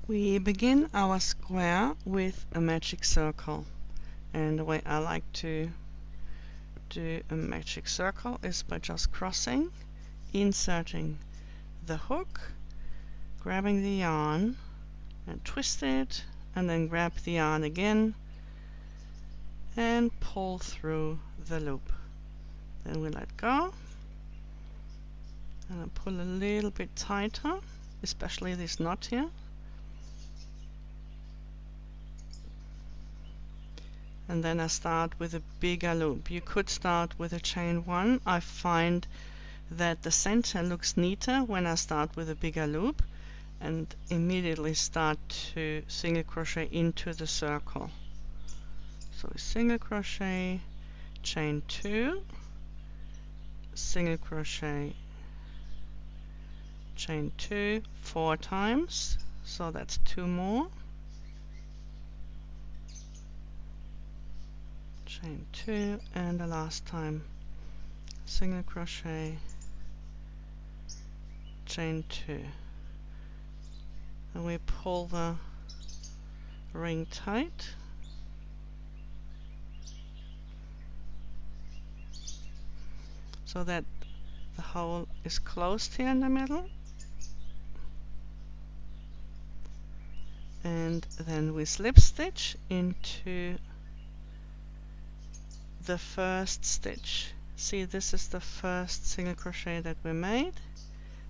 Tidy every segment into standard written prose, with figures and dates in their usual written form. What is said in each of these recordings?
We begin our square with a magic circle, and the way I like to do a magic circle is by just crossing, inserting the hook, grabbing the yarn and twist it, and then grab the yarn again and pull through the loop. Then we let go and I pull a little bit tighter, especially this knot here. And then I start with a bigger loop. You could start with a chain 1. I find that the center looks neater when I start with a bigger loop and immediately start to single crochet into the circle. So single crochet, chain 2, single crochet, chain 2 4 times, so that's 2 more. Chain 2, and the last time single crochet, chain 2, and we pull the ring tight, so that the hole is closed here in the middle, and then we slip stitch into the first stitch. See, this is the first single crochet that we made,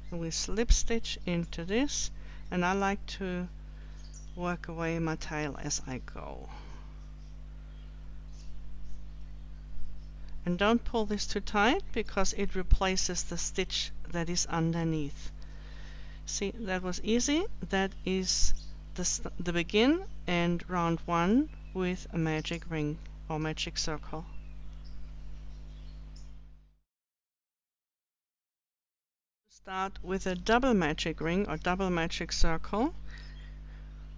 and we slip stitch into this, and I like to work away my tail as I go. And don't pull this too tight because it replaces the stitch that is underneath. See, that was easy. That is the begin and round 1 with a magic ring or magic circle. Start with a double magic ring or double magic circle.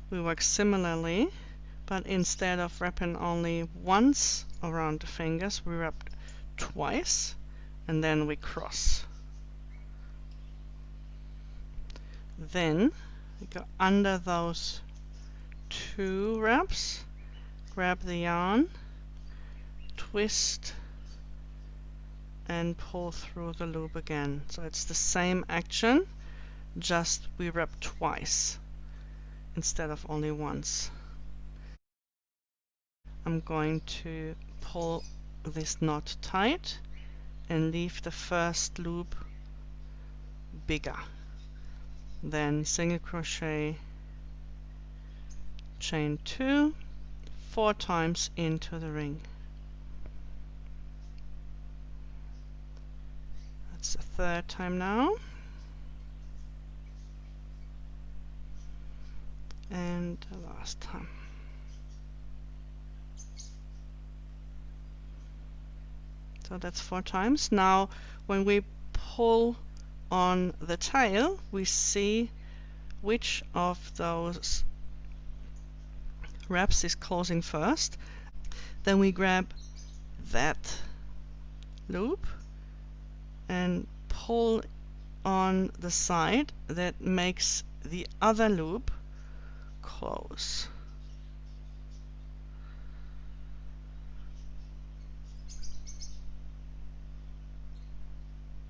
We work similarly, but instead of wrapping only once around the fingers, we wrap twice and then we cross. Then we go under those 2 wraps, grab the yarn, twist and pull through the loop again. So it's the same action, just we wrap twice instead of only once. I'm going to pull this knot tight and leave the first loop bigger. Then single crochet, chain 2 4 times into the ring. That's the 3rd time now, and the last time. So that's 4 times. Now when we pull on the tail, we see which of those wraps is closing first. Then we grab that loop and pull on the side that makes the other loop close.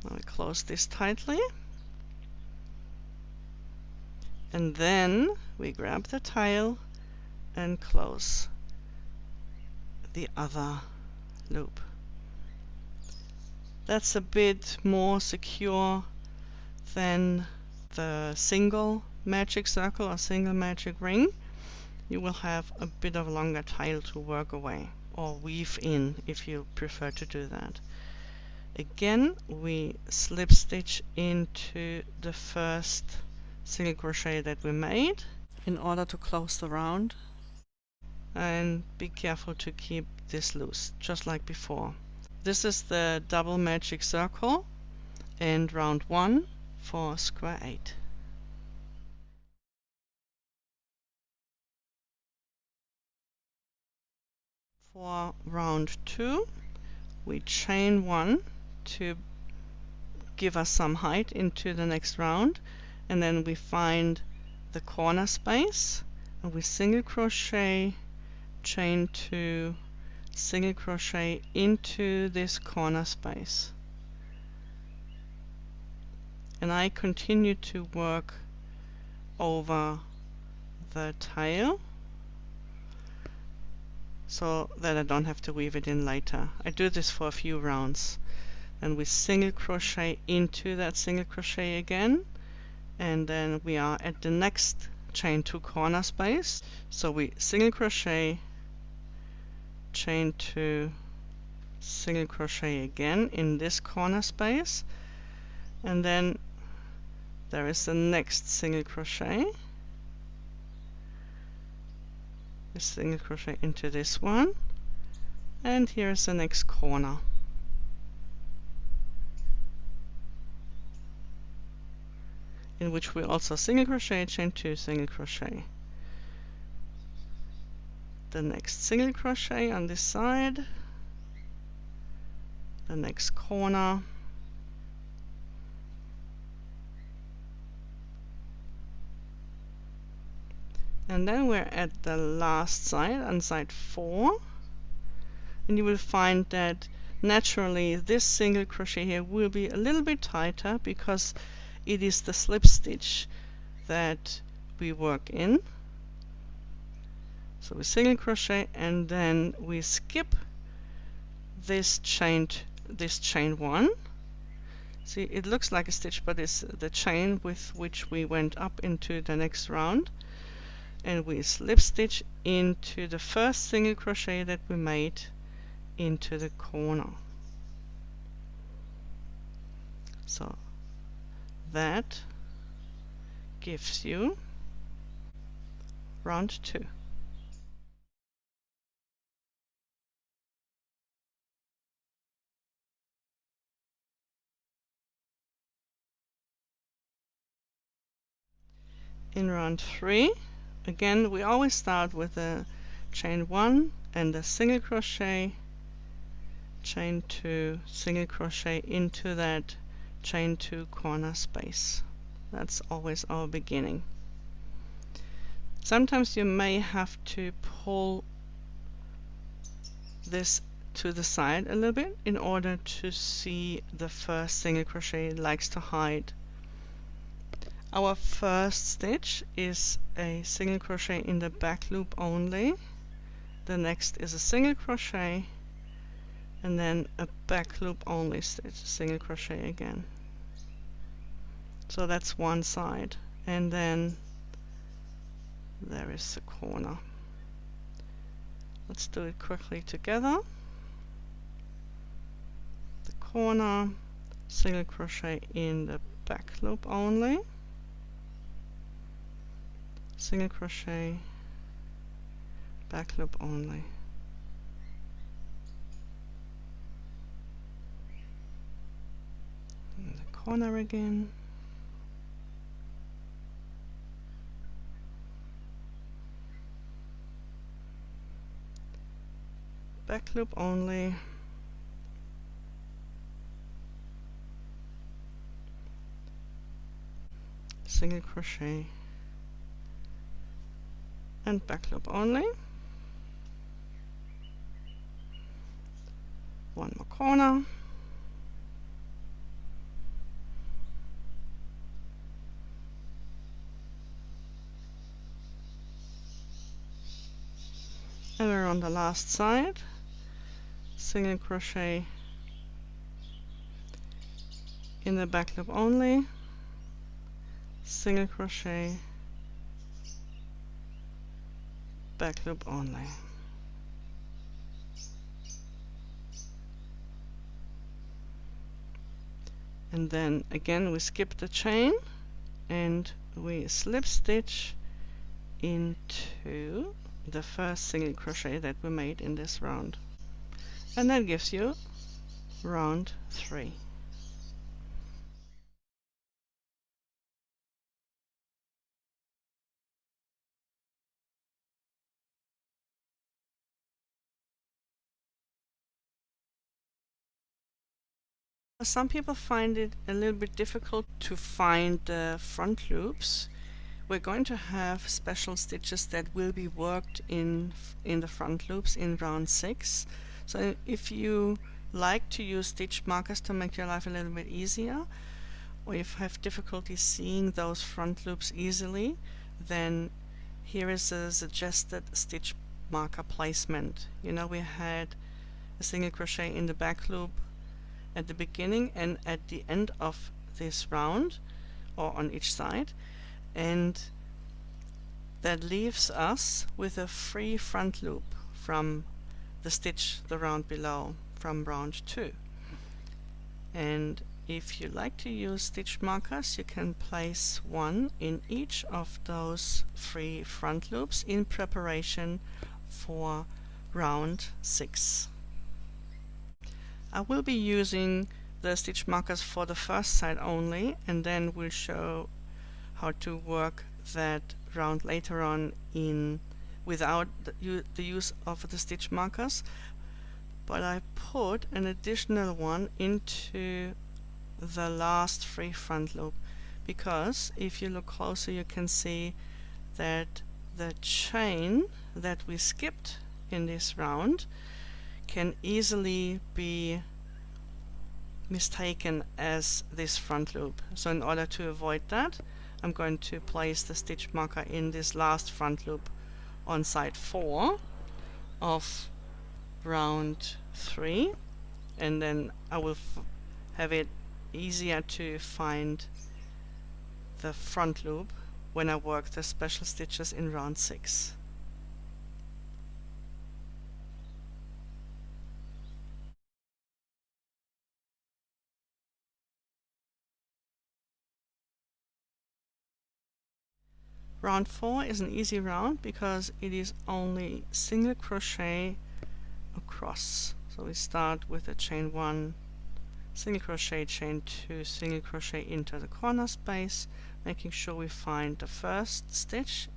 Now we close this tightly, and then we grab the tail and close the other loop. That's a bit more secure than the single magic circle or single magic ring. You will have a bit of a longer tail to work away or weave in if you prefer to do that. Again, we slip stitch into the first single crochet that we made in order to close the round, and be careful to keep this loose, just like before. This is the double magic circle and round 1 for square 8. For round 2, we chain 1 to give us some height into the next round, and then we find the corner space, and we single crochet, chain 2, single crochet into this corner space. And I continue to work over the tail so that I don't have to weave it in later. I do this for a few rounds. And we single crochet into that single crochet again, and then we are at the next chain 2 corner space. So we single crochet, chain 2, single crochet again in this corner space, and then there is the next single crochet. We single crochet into this one, and here is the next corner. In which we also single crochet, chain 2, single crochet. The next single crochet on this side, the next corner, and then we're at the last side, on side 4, and you will find that naturally this single crochet here will be a little bit tighter because it is the slip stitch that we work in. So we single crochet and then we skip this chain 1. See, it looks like a stitch, but it's the chain with which we went up into the next round, and we slip stitch into the first single crochet that we made into the corner. So that gives you round 2. In round 3, again we always start with a chain 1 and a single crochet, chain 2, single crochet into that chain 2 corner space. That's always our beginning. Sometimes you may have to pull this to the side a little bit in order to see the first single crochet it likes to hide. Our first stitch is a single crochet in the back loop only. The next is a single crochet and then a back loop only stitch, single crochet again. So that's one side, and then there is the corner. Let's do it quickly together. The corner, single crochet in the back loop only, single crochet, back loop only. And the corner again. Back loop only, single crochet and back loop only. One more corner, and we're on the last side. Single crochet in the back loop only, single crochet, back loop only. And then again we skip the chain and we slip stitch into the first single crochet that we made in this round. And that gives you round 3. Some people find it a little bit difficult to find the front loops we're going to have special stitches that will be worked in the front loops in round 6. So if you like to use stitch markers to make your life a little bit easier, or if you have difficulty seeing those front loops easily, then here is a suggested stitch marker placement. You know, we had a single crochet in the back loop at the beginning and at the end of this round, or on each side, and that leaves us with a free front loop from the round below, from round 2. And if you like to use stitch markers, you can place one in each of those free front loops in preparation for round 6. I will be using the stitch markers for the first side only, and then we'll show how to work that round later on without the use of the stitch markers. But I put an additional one into the last free front loop, because if you look closer you can see that the chain that we skipped in this round can easily be mistaken as this front loop. So in order to avoid that, I'm going to place the stitch marker in this last front loop on side 4 of round 3, and then I will have it easier to find the front loop when I work the special stitches in round 6. Round 4 is an easy round because it is only single crochet across. So we start with a chain 1, single crochet, chain 2, single crochet into the corner space, making sure we find the first stitch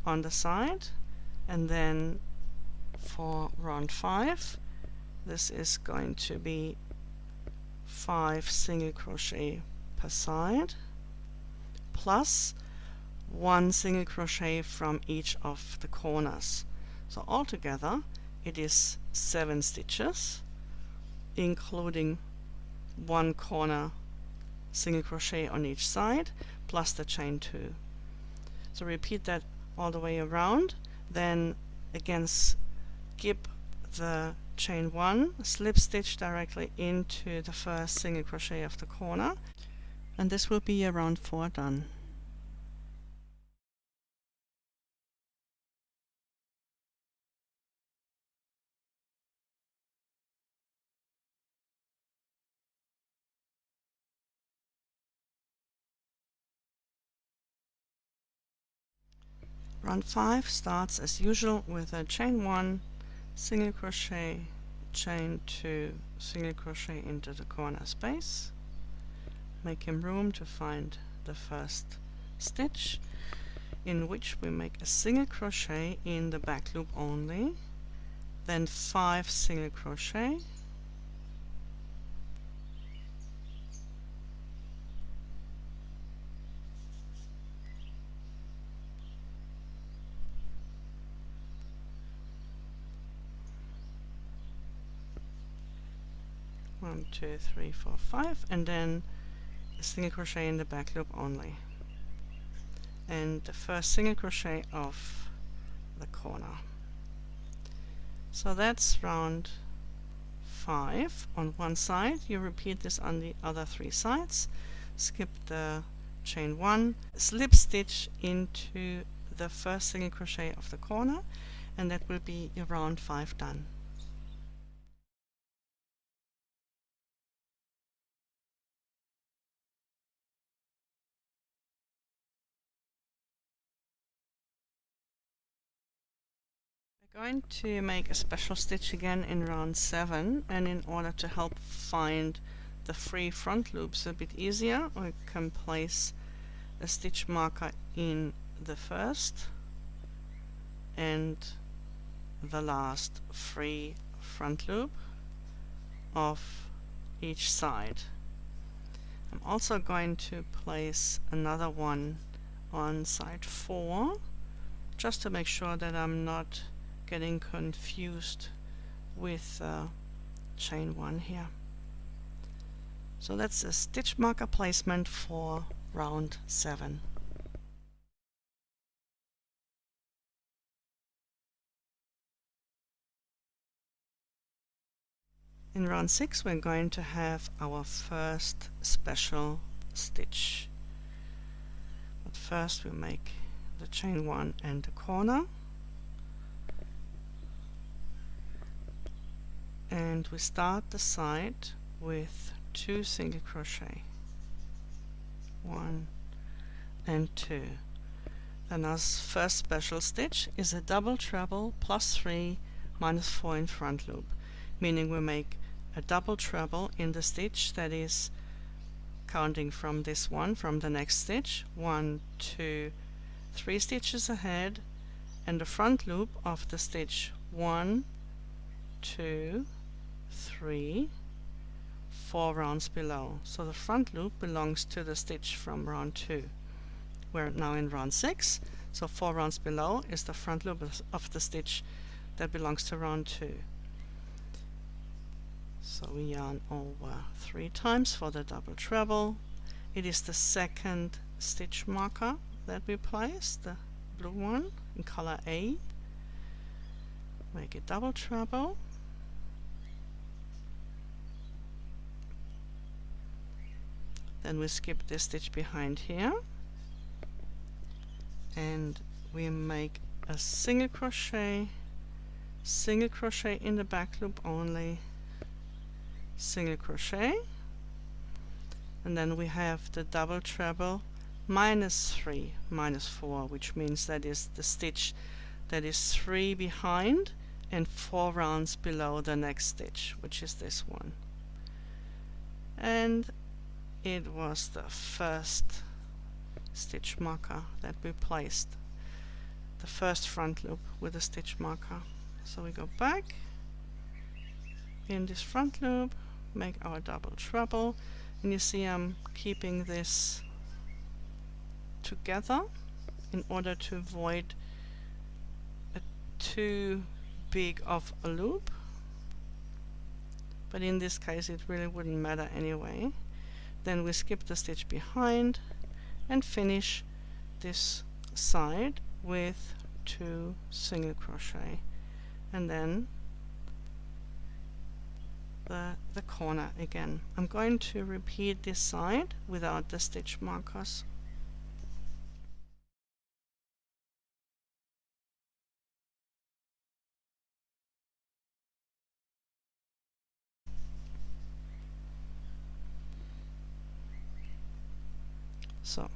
on the side, and then for round 5 this is going to be 5 single crochet per side plus 1 single crochet from each of the corners. So altogether it is 7 stitches, including 1 corner single crochet on each side plus the chain 2. So repeat that all the way around, then again skip the chain 1, slip stitch directly into the first single crochet of the corner, and this will be a round 4 done. Round 5 starts as usual with a chain 1, single crochet, chain 2, single crochet into the corner space, making room to find the first stitch, in which we make a single crochet in the back loop only, then 5 single crochet, one, two, three, four, 5, and then a single crochet in the back loop only, and the first single crochet of the corner. So that's round 5 on one side. You repeat this on the other 3 sides. Skip the chain 1, slip stitch into the first single crochet of the corner, and that will be your round 5 done. We're going to make a special stitch again in round 7, and in order to help find the free front loops a bit easier, we can place a stitch marker in the first and the last free front loop of each side. I'm also going to place another one on side 4, just to make sure that I'm not getting confused with chain 1 here. So that's a stitch marker placement for round 7. In round 6 we're going to have our first special stitch. But first we make the chain 1 and the corner, and we start the side with 2 single crochet, 1 and 2. Then our first special stitch is a double treble plus 3 minus 4 in front loop, meaning we make a double treble in the stitch that is counting from this one, from the next stitch, 1, 2, 3 stitches ahead, and the front loop of the stitch 1, 2, 3, 4 rounds below. So the front loop belongs to the stitch from round 2. We're now in round 6, so 4 rounds below is the front loop of the stitch that belongs to round 2. So we yarn over 3 times for the double treble. It is the second stitch marker that we place, the blue one in color A. Make a double treble. Then we skip this stitch behind here, and we make a single crochet in the back loop only, single crochet, and then we have the double treble minus 3 minus 4, which means that is the stitch that is 3 behind and 4 rounds below the next stitch, which is this one. And it was the first stitch marker that we placed, the first front loop with a stitch marker. So we go back in this front loop, make our double treble, and you see I'm keeping this together in order to avoid too big of a loop, but in this case it really wouldn't matter anyway. Then we skip the stitch behind and finish this side with 2 single crochet, and then the corner again. I'm going to repeat this side without the stitch markers. So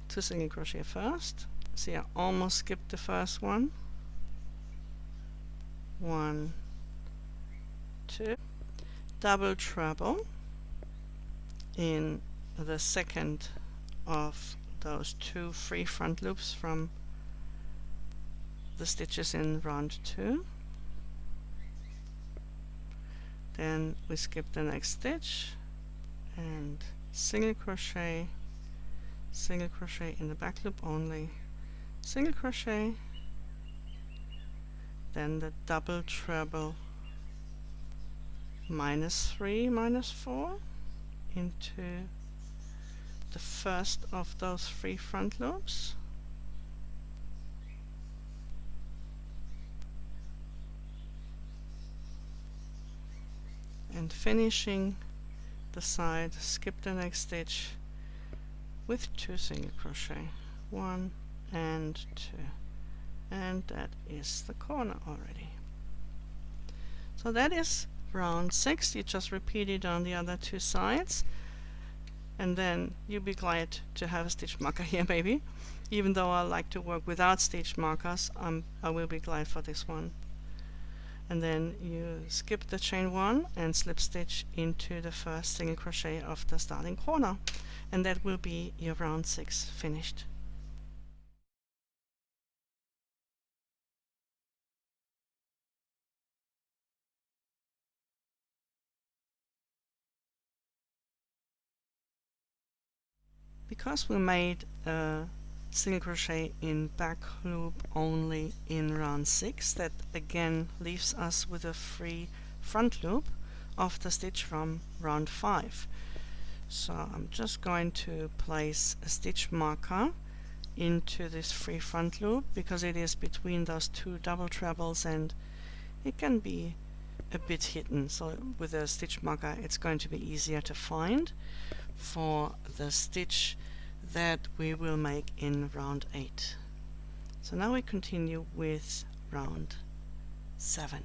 2 single crochet first. See, I almost skipped the first one. 1, 2, double treble in the second of those 2 free front loops from the stitches in round 2. Then we skip the next stitch and single crochet in the back loop only, single crochet, then the double treble minus 3 minus 4 into the first of those 3 front loops, and finishing the side, skip the next stitch with 2 single crochet, 1 and 2, and that is the corner already. So that is round 6. You just repeat it on the other 2 sides, and then you'll be glad to have a stitch marker here maybe. Even though I like to work without stitch markers, I will be glad for this one. And then you skip the chain 1 and slip stitch into the first single crochet of the starting corner, and that will be your round 6 finished. because we made a single crochet in back loop only in round 6, that again leaves us with a free front loop of the stitch from round 5. So I'm just going to place a stitch marker into this free front loop because it is between those two double trebles and it can be a bit hidden. So with a stitch marker it's going to be easier to find for the stitch that we will make in round 8. So now we continue with round 7.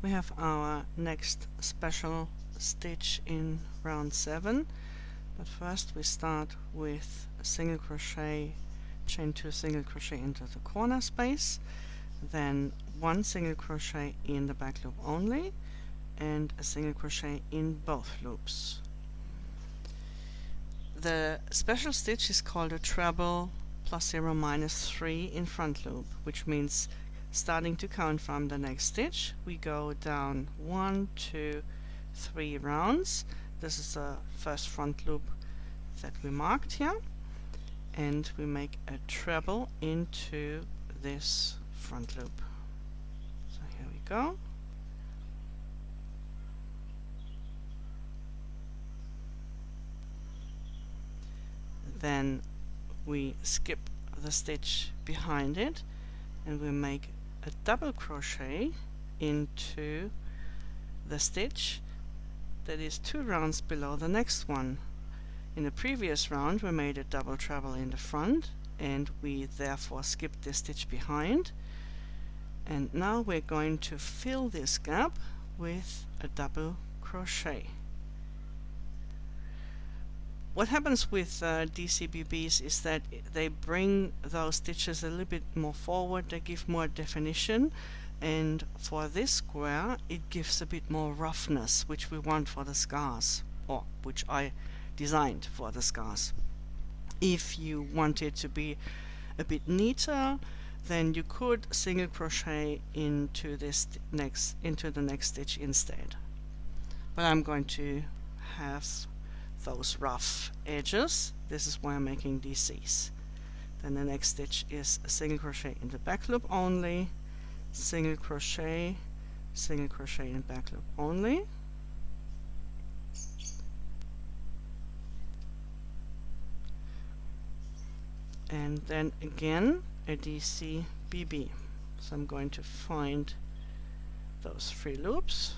We have our next special stitch in round 7, but first we start with a single crochet, chain 2 single crochet into the corner space, then 1 single crochet in the back loop only, and a single crochet in both loops. The special stitch is called a treble +0 -3 in front loop, which means starting to count from the next stitch, we go down 1, 2, 3 rounds. This is the first front loop that we marked here, and we make a treble into this front loop. So here we go. Then we skip the stitch behind it and we make a double crochet into the stitch that is 2 rounds below the next one. In the previous round we made a double treble in the front and we therefore skipped the stitch behind, and now we're going to fill this gap with a double crochet. What happens with DCBBs is that they bring those stitches a little bit more forward, they give more definition, and for this square it gives a bit more roughness, which we want for the scars, or which I designed for the scars. If you want it to be a bit neater, then you could single crochet into this into the next stitch instead. But I'm going to have those rough edges. This is why I'm making DCs. Then the next stitch is a single crochet in the back loop only, single crochet in back loop only, and then again a DCBB. So I'm going to find those 3 loops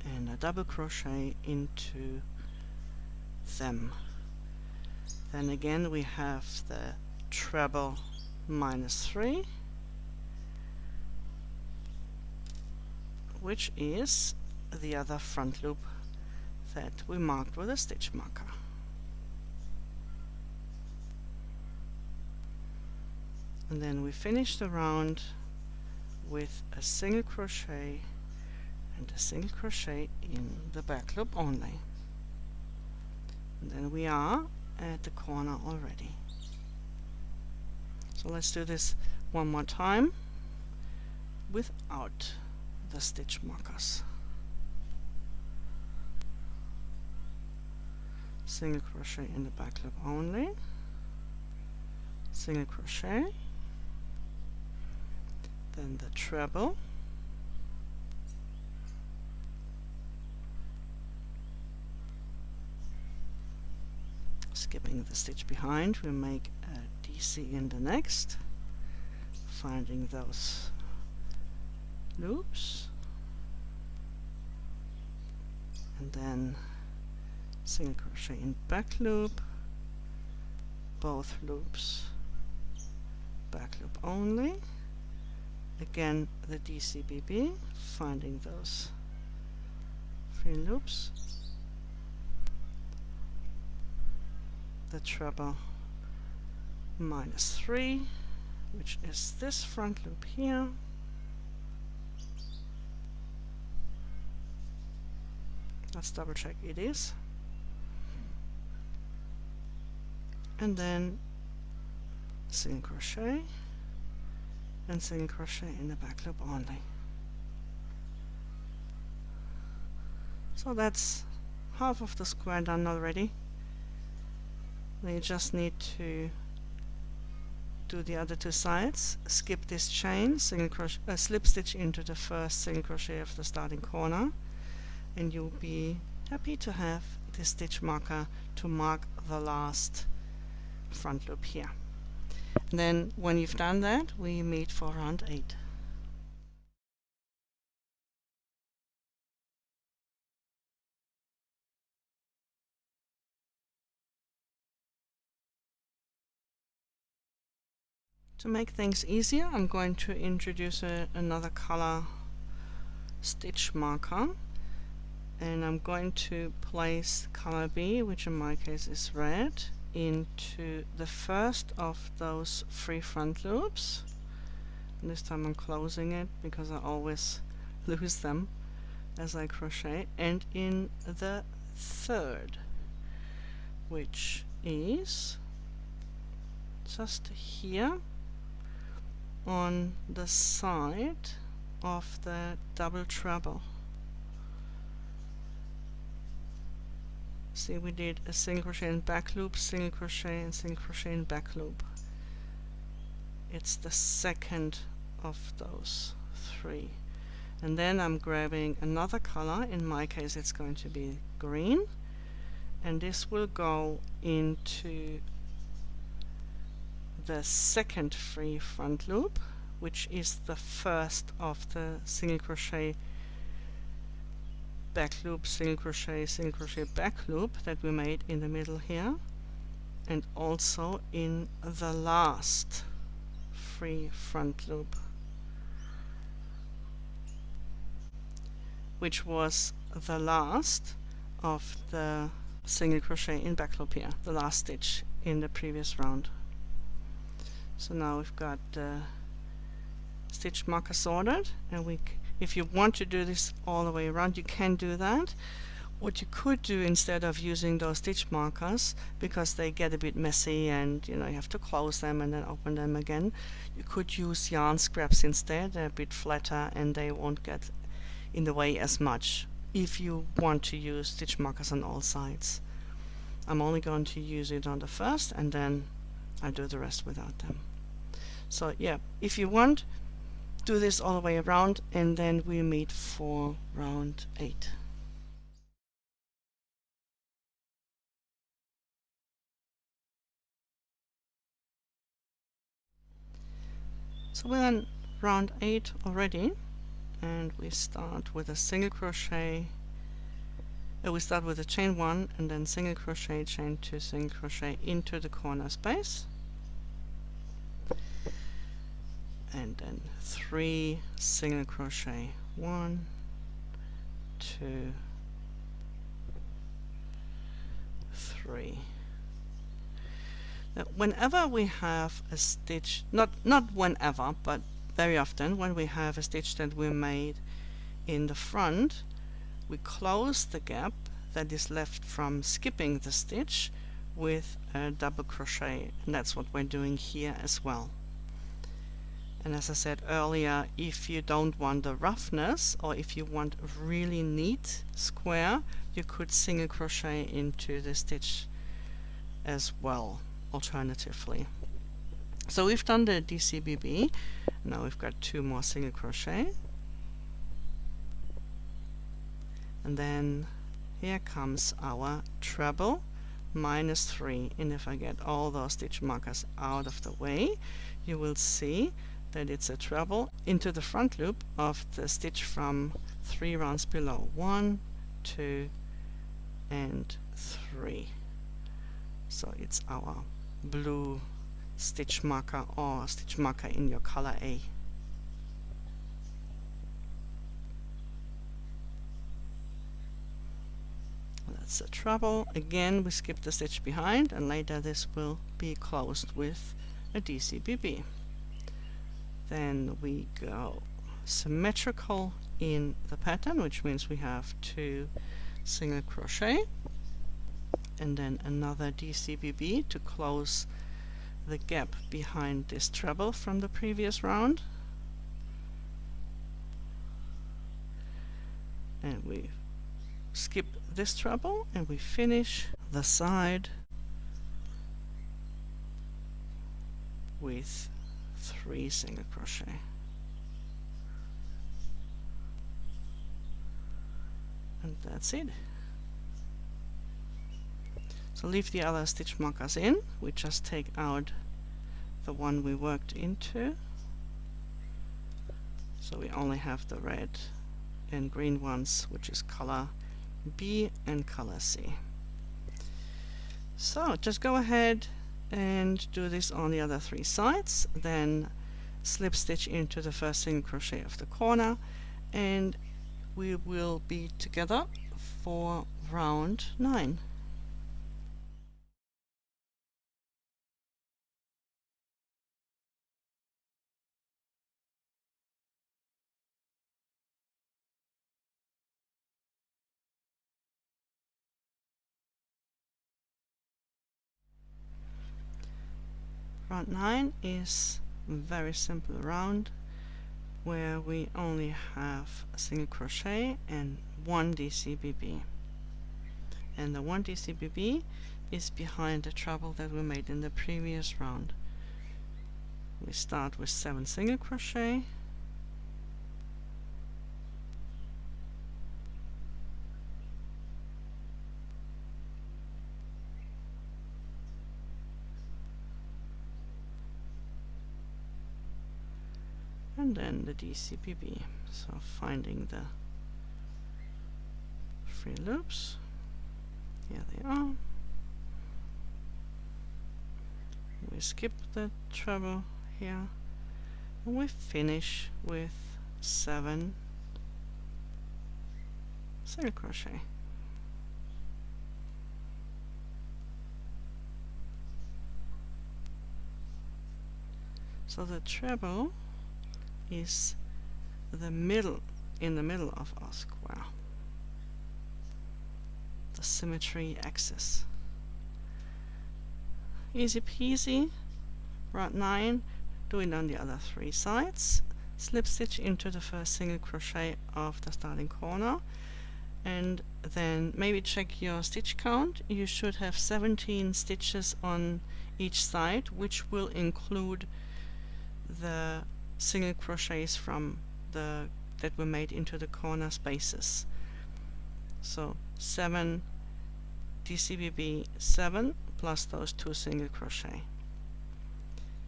and a double crochet into them. Then again we have the treble -3, which is the other front loop that we marked with a stitch marker. And then we finish the round with a single crochet and a single crochet in the back loop only. And then we are at the corner already. So let's do this one more time without the stitch markers. Single crochet in the back loop only, single crochet, then the treble, skipping the stitch behind, we make a DC in the next, finding those loops, and then single crochet in back loop, both loops, back loop only, again the DCBB, finding those 3 loops, the treble -3, which is this front loop here, let's double check it is, and then single crochet and single crochet in the back loop only. So that's half of the square done already. Then you just need to do the other two sides, skip this chain, single crochet, slip stitch into the first single crochet of the starting corner, and you'll be happy to have this stitch marker to mark the last front loop here. And then when you've done that, we meet for round 8. To make things easier, I'm going to introduce another color stitch marker, and I'm going to place color B, which in my case is red, into the first of those 3 front loops. And this time I'm closing it because I always lose them as I crochet, and in the third, which is just here on the side of the double treble. See, we did a single crochet in back loop, single crochet and single crochet in back loop. It's the second of those 3. And then I'm grabbing another color, in my case it's going to be green, and this will go into the second free front loop, which is the first of the single crochet back loop, single crochet back loop that we made in the middle here, and also in the last free front loop, which was the last of the single crochet in back loop here, the last stitch in the previous round. So now we've got the stitch marker sorted, and if you want to do this all the way around, you can do that. What you could do instead of using those stitch markers, because they get a bit messy and you have to close them and then open them again, you could use yarn scraps instead. They're a bit flatter and they won't get in the way as much if you want to use stitch markers on all sides. I'm only going to use it on the first, and then I'll do the rest without them. So yeah, if you want, do this all the way around, and then we meet for round 8. So we're on round 8 already, and we start with a single crochet. We start with a chain 1 and then single crochet, chain 2, single crochet into the corner space, and then 3 single crochet, 1, 2, 3. Now, whenever we have a stitch, not whenever, but very often when we have a stitch that we made in the front, we close the gap that is left from skipping the stitch with a double crochet, and that's what we're doing here as well. And as I said earlier, if you don't want the roughness, or if you want a really neat square, you could single crochet into the stitch as well, alternatively. So we've done the DCBB. Now we've got 2 more single crochet, and then here comes our treble -3. And if I get all those stitch markers out of the way, you will see that it's a treble into the front loop of the stitch from 3 rounds below. 1, 2, and 3. So it's our blue stitch marker, or stitch marker in your color A. That's a treble. Again, we skip the stitch behind, and later this will be closed with a DCBB. Then we go symmetrical in the pattern, which means we have 2 single crochet and then another DCBB to close the gap behind this treble from the previous round. and we skip this treble and we finish the side with 3 single crochet. And that's it. So leave the other stitch markers in. We just take out the one we worked into. So we only have the red and green ones, which is color B and color C. So just go ahead and do this on the other 3 sides, then slip stitch into the first single crochet of the corner, and we will be together for round 9. Round 9 is a very simple round where we only have a single crochet and 1 DCBB. And the 1 DCBB is behind the treble that we made in the previous round. We start with 7 single crochet, and then the DCBB. So finding the 3 loops, here they are. We skip the treble here, and we finish with 7 single crochet. So the treble is the middle, in the middle of our square, the symmetry axis. Easy peasy. Round 9, do it on the other 3 sides. Slip stitch into the first single crochet of the starting corner, and then maybe check your stitch count. You should have 17 stitches on each side, which will include the single crochets from that were made into the corner spaces. So 7 DCBB 7 plus those 2 single crochet.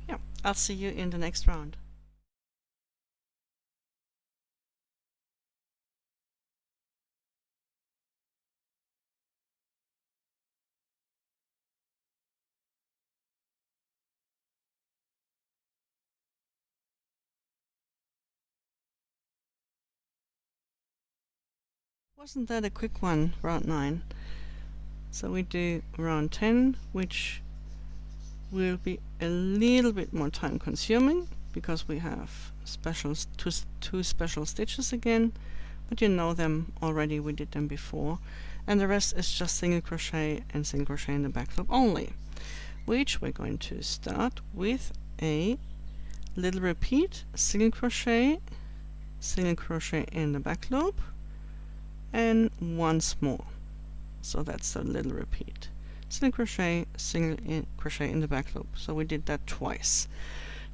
Yeah, I'll see you in the next round. Wasn't that a quick one, round 9? So we do round 10, which will be a little bit more time consuming because we have two special stitches again, but you know them already, we did them before, and the rest is just single crochet and single crochet in the back loop only, which we're going to start with a little repeat, single crochet in the back loop, and once more. So that's a little repeat. Single crochet, crochet in the back loop. So we did that twice.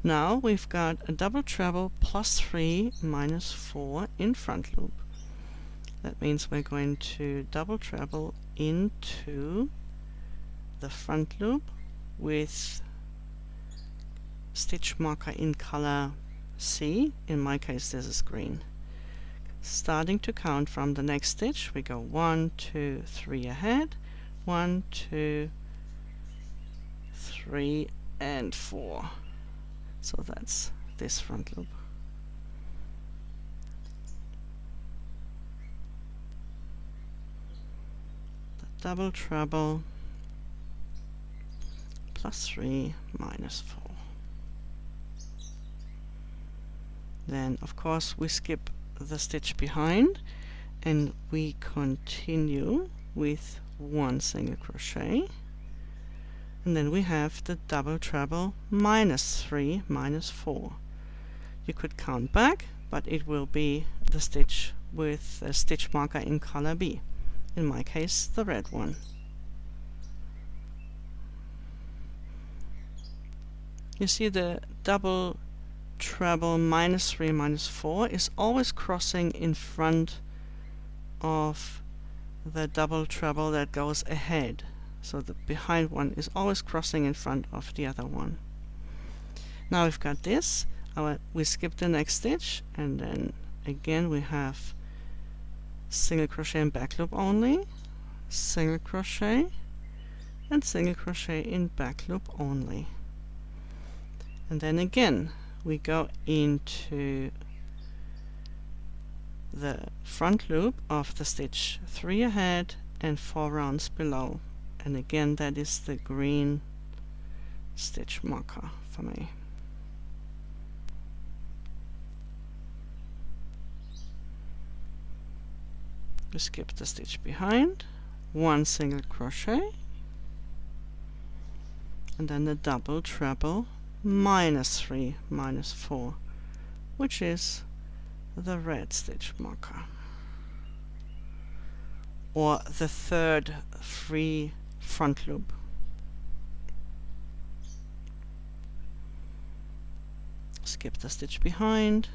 Now we've got a double treble plus 3 minus 4 in front loop. That means we're going to double treble into the front loop with stitch marker in color C. In my case this is green. Starting to count from the next stitch, we go 1, 2, 3 ahead, 1, 2, 3, and 4. So that's this front loop. The double treble plus 3 minus 4. Then of course we skip the stitch behind and we continue with 1 single crochet, and then we have the double treble minus 3 minus 4. You could count back, but it will be the stitch with a stitch marker in color B, in my case the red one. You see the double treble -3 -4 is always crossing in front of the double treble that goes ahead. So the behind one is always crossing in front of the other one. Now we've got this. We skip the next stitch, and then again we have single crochet in back loop only, single crochet, and single crochet in back loop only. And then again we go into the front loop of the stitch 3 ahead and 4 rounds below, and again that is the green stitch marker for me. We skip the stitch behind, 1 single crochet, and then the double treble -3 -4, which is the red stitch marker, or the third free front loop. Skip the stitch behind,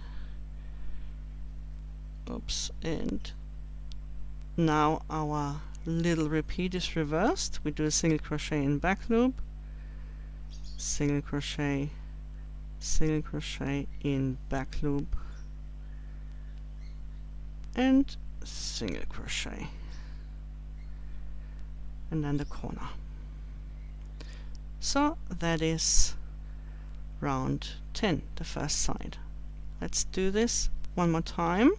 oops, and now our little repeat is reversed. We do a single crochet in back loop, single crochet in back loop, and single crochet, and then the corner. So that is round 10, the first side. Let's do this one more time,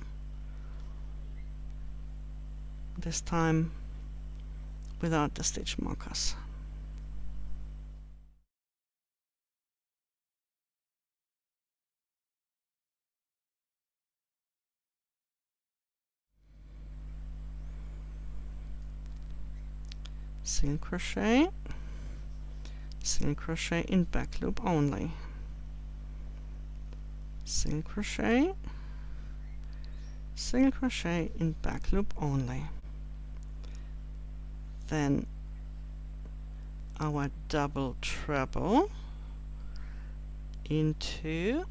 this time without the stitch markers. Single crochet in back loop only, single crochet in back loop only. Then our double treble into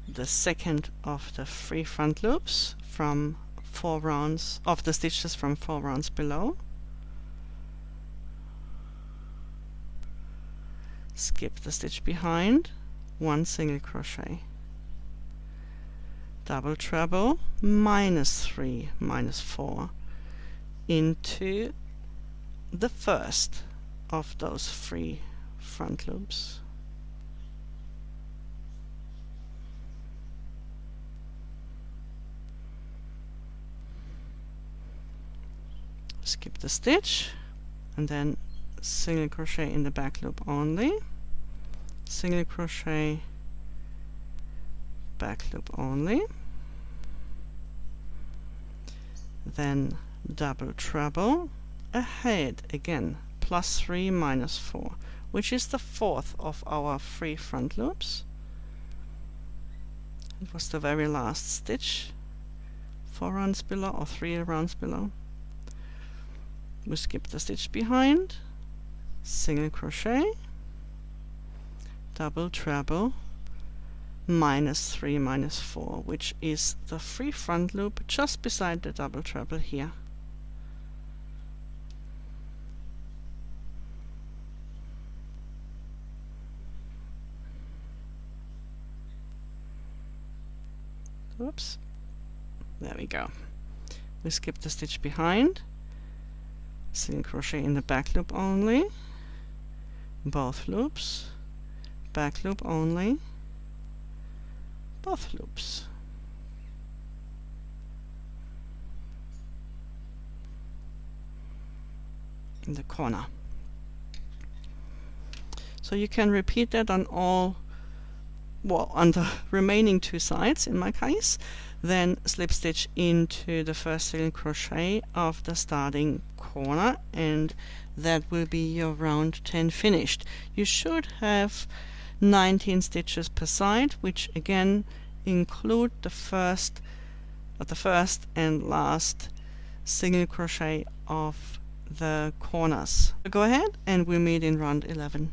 the second of the 3 front loops from 4 rounds of the stitches from 4 rounds below. Skip the stitch behind, 1 single crochet, double treble -3 -4 into the first of those 3 front loops. Skip the stitch, and then single crochet in the back loop only, single crochet back loop only, then double treble ahead again, +3 -4, which is the fourth of our 3 front loops. It was the very last stitch, 4 rounds below or 3 rounds below. We skip the stitch behind, single crochet, double treble -3 -4, which is the 3 front loop just beside the double treble here. Oops, there we go. We skip the stitch behind, single crochet in the back loop only, both loops, back loop only, both loops. In the corner. So you can repeat that on all, well, on the remaining 2 sides in my case, then slip stitch into the first single crochet of the starting corner, and that will be your round 10 finished. You should have 19 stitches per side, which again include the first the first and last single crochet of the corners. Go ahead and we'll meet in round 11.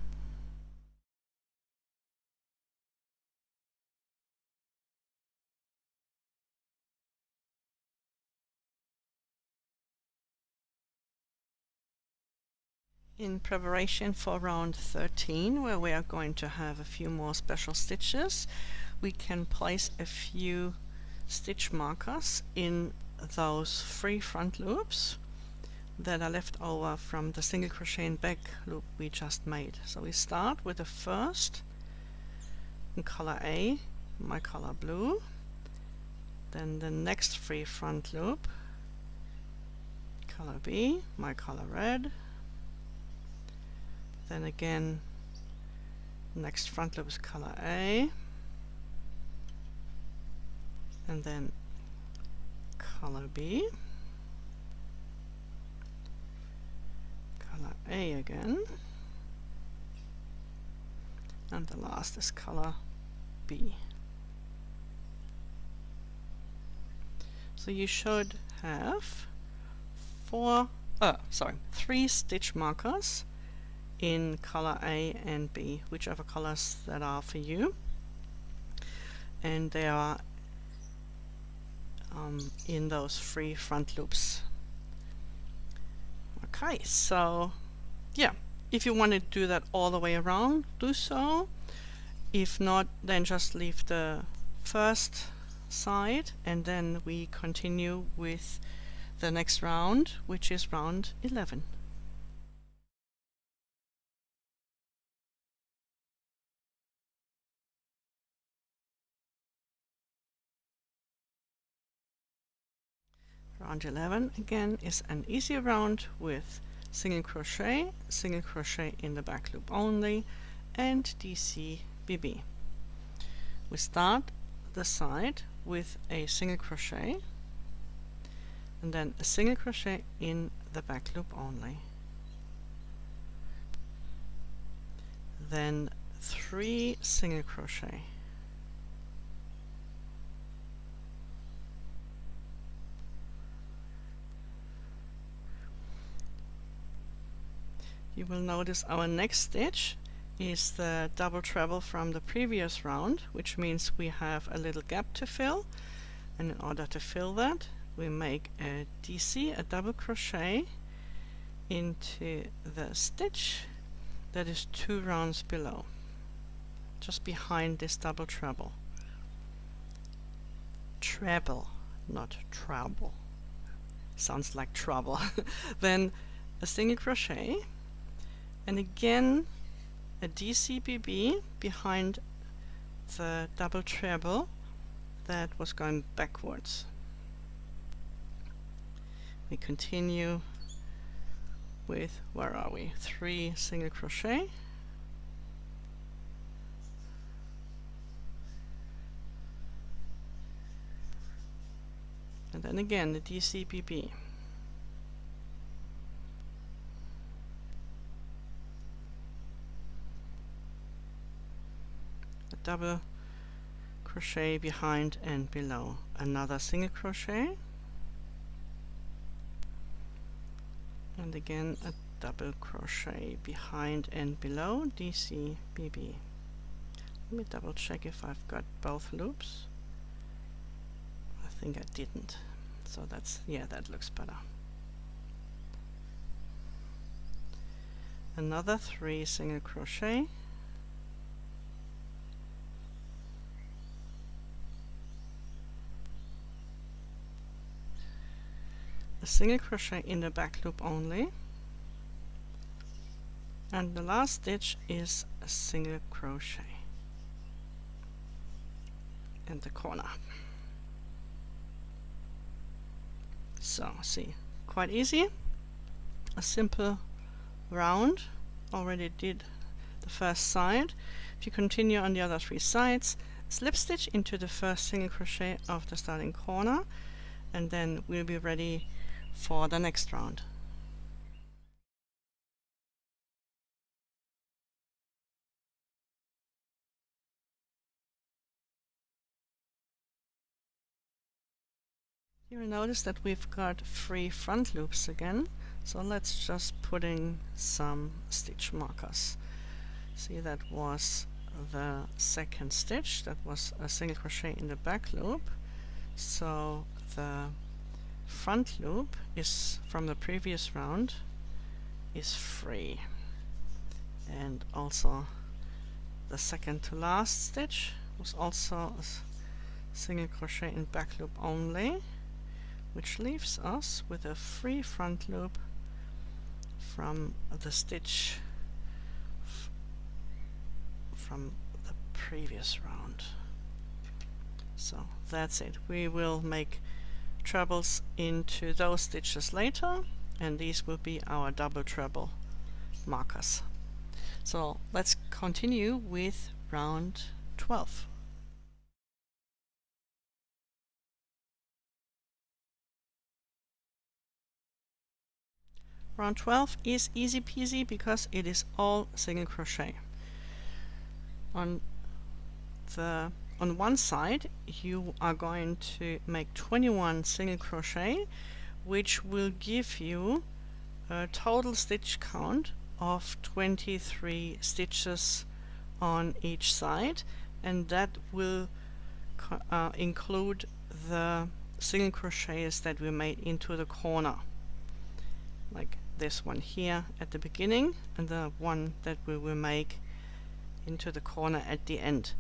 In preparation for round 13, where we are going to have a few more special stitches, we can place a few stitch markers in those 3 front loops that are left over from the single crochet and back loop we just made. So we start with the first in color A, my color blue, then the next 3 front loop, color B, my color red, then again next front loop is color A, and then color B, color A again, and the last is color B. So you should have 3 stitch markers in color A and B, whichever colors that are for you, and they are in those 3 front loops. Okay, so yeah, if you want to do that all the way around, do so. If not, then just leave the first side and then we continue with the next round, which is round 11. Round 11 again is an easy round with single crochet in the back loop only, and DCBB. We start the side with a single crochet and then a single crochet in the back loop only, then 3 single crochet, you will notice our next stitch is the double treble from the previous round, which means we have a little gap to fill, and in order to fill that we make a DC, a double crochet, into the stitch that is 2 rounds below, just behind this double treble. Treble, not trouble. Sounds like trouble. Then a single crochet, and again a DCBB behind the double treble that was going backwards. We continue with, where are we, 3 single crochet, and then again the DCBB. A double crochet behind and below, another single crochet, and again a double crochet behind and below, DCBB. Let me double check if I've got both loops. I think I didn't, so that's, yeah, that looks better. Another 3 single crochet, a single crochet in the back loop only, and the last stitch is a single crochet in the corner. So see, quite easy, a simple round. Already did the first side. If you continue on the other 3 sides, slip stitch into the first single crochet of the starting corner, and then we'll be ready for the next round. You'll notice that we've got 3 front loops again, so let's just put in some stitch markers. See, that was the second stitch, that was a single crochet in the back loop, so the front loop is from the previous round is 3, and also the second to last stitch was also a single crochet in back loop only, which leaves us with a 3 front loop from the stitch from the previous round. So that's it. We will make trebles into those stitches later, and these will be our double treble markers. So let's continue with round 12. Round 12 is easy peasy because it is all single crochet. On one side you are going to make 21 single crochet, which will give you a total stitch count of 23 stitches on each side, and that will include the single crochets that we made into the corner, like this one here at the beginning and the one that we will make into the corner at the end.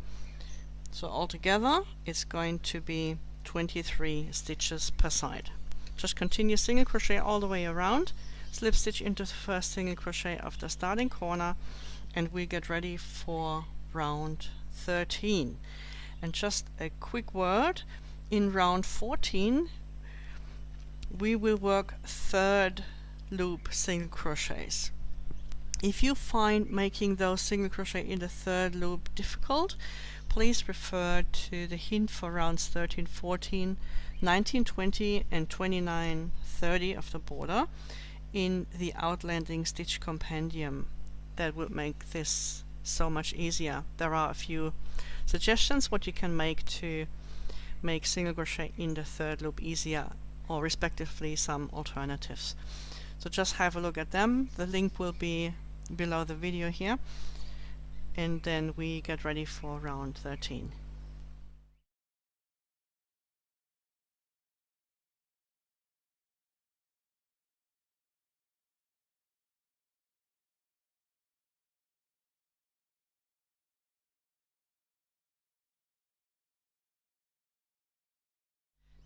So altogether it's going to be 23 stitches per side. Just continue single crochet all the way around, slip stitch into the first single crochet of the starting corner, and we get ready for round 13. And just a quick word, in round 14 we will work third loop single crochets. If you find making those single crochet in the third loop difficult, please refer to the hint for rounds 13, 14, 19, 20 and 29, 30 of the border in the Outlanding Stitch Compendium. That will make this so much easier. There are a few suggestions what you can make to make single crochet in the third loop easier, or respectively some alternatives. So just have a look at them. The link will be below the video here, and then we get ready for round 13.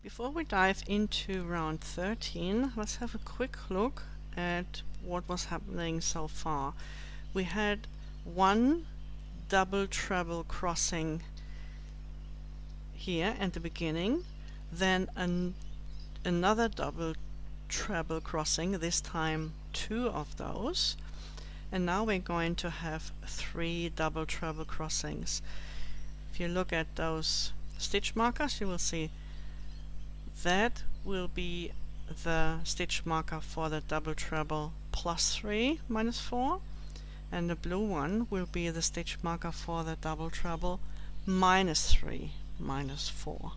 Before we dive into round 13, let's have a quick look at what was happening so far. We had one double treble crossing here at the beginning, then another double treble crossing, this time 2 of those, and now we're going to have 3 double treble crossings. If you look at those stitch markers, you will see that will be the stitch marker for the double treble plus 3 minus 4, and the blue one will be the stitch marker for the double treble minus 3 minus 4.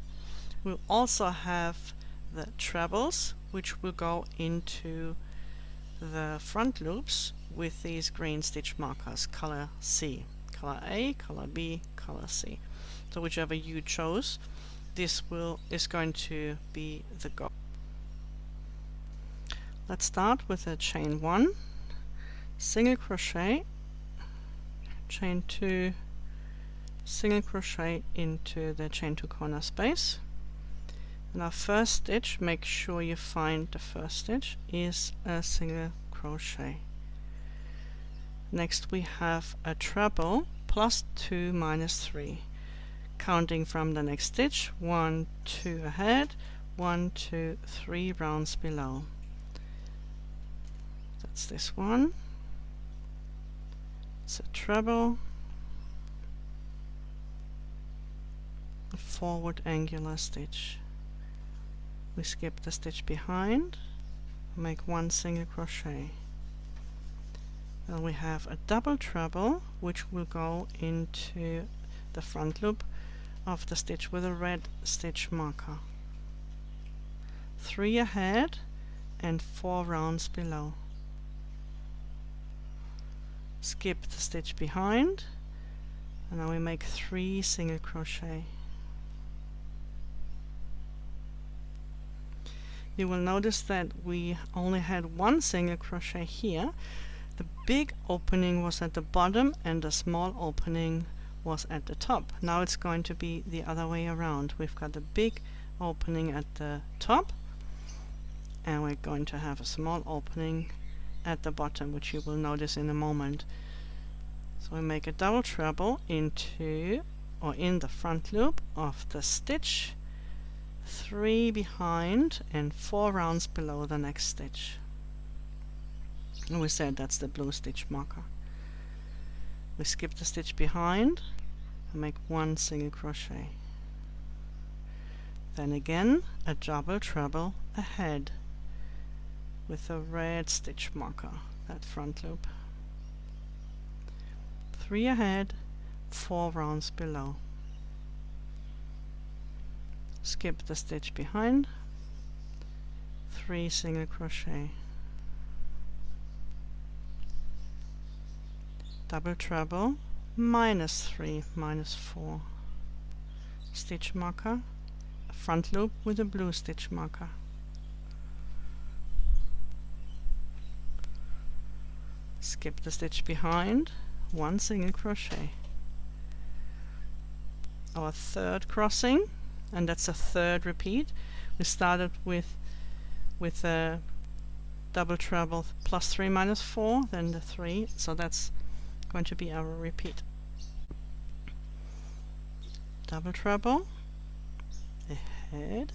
We'll also have the trebles, which will go into the front loops with these green stitch markers, color C, color A, color B, color C. So whichever you chose, this is going to be the go. Let's start with a chain 1, single crochet, chain 2, single crochet into the chain 2 corner space. And our first stitch, make sure you find the first stitch, is a single crochet. Next we have a treble plus 2 minus 3. Counting from the next stitch, 1, 2 ahead, 1, 2, 3 rounds below. That's this one. It's a treble, a forward angular stitch. We skip the stitch behind, make 1 single crochet. Then we have a double treble, which will go into the front loop of the stitch with a red stitch marker. 3 ahead and 4 rounds below. Skip the stitch behind, and now we make 3 single crochet. You will notice that we only had 1 single crochet here. The big opening was at the bottom and the small opening was at the top. Now it's going to be the other way around. We've got a big opening at the top and we're going to have a small opening at the bottom, which you will notice in a moment. So we make a double treble into or in the front loop of the stitch, 3 behind and 4 rounds below the next stitch. And we said that's the blue stitch marker. We skip the stitch behind and make 1 single crochet. Then again a double treble ahead with a red stitch marker, that front loop. 3 ahead, 4 rounds below. Skip the stitch behind, 3 single crochet. Double treble, -3, -4. Stitch marker, a front loop with a blue stitch marker. Skip the stitch behind, 1 single crochet. Our third crossing, and that's a third repeat. We started with a double treble +3 -4, then the 3, so that's going to be our repeat. Double treble ahead,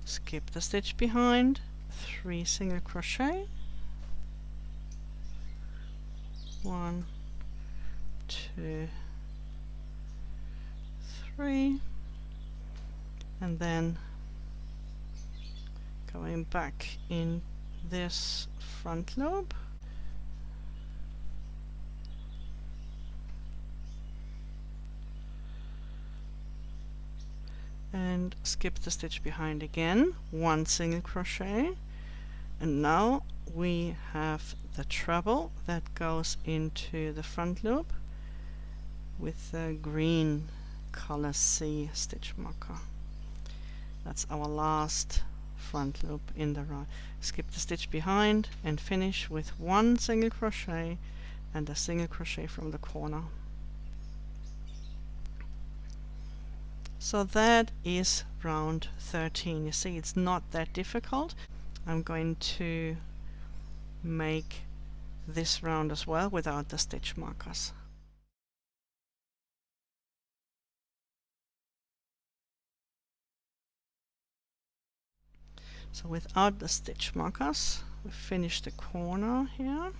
skip the stitch behind, 3 single crochet, 1, 2, 3, and then going back in this front loop, and skip the stitch behind again, 1 single crochet, and now we have the treble that goes into the front loop with the green color C stitch marker. That's our last front loop in the row. Skip the stitch behind and finish with 1 single crochet and a single crochet from the corner. So that is round 13. You see, it's not that difficult. I'm going to make this round as well without the stitch markers. So without the stitch markers, we finish the corner here.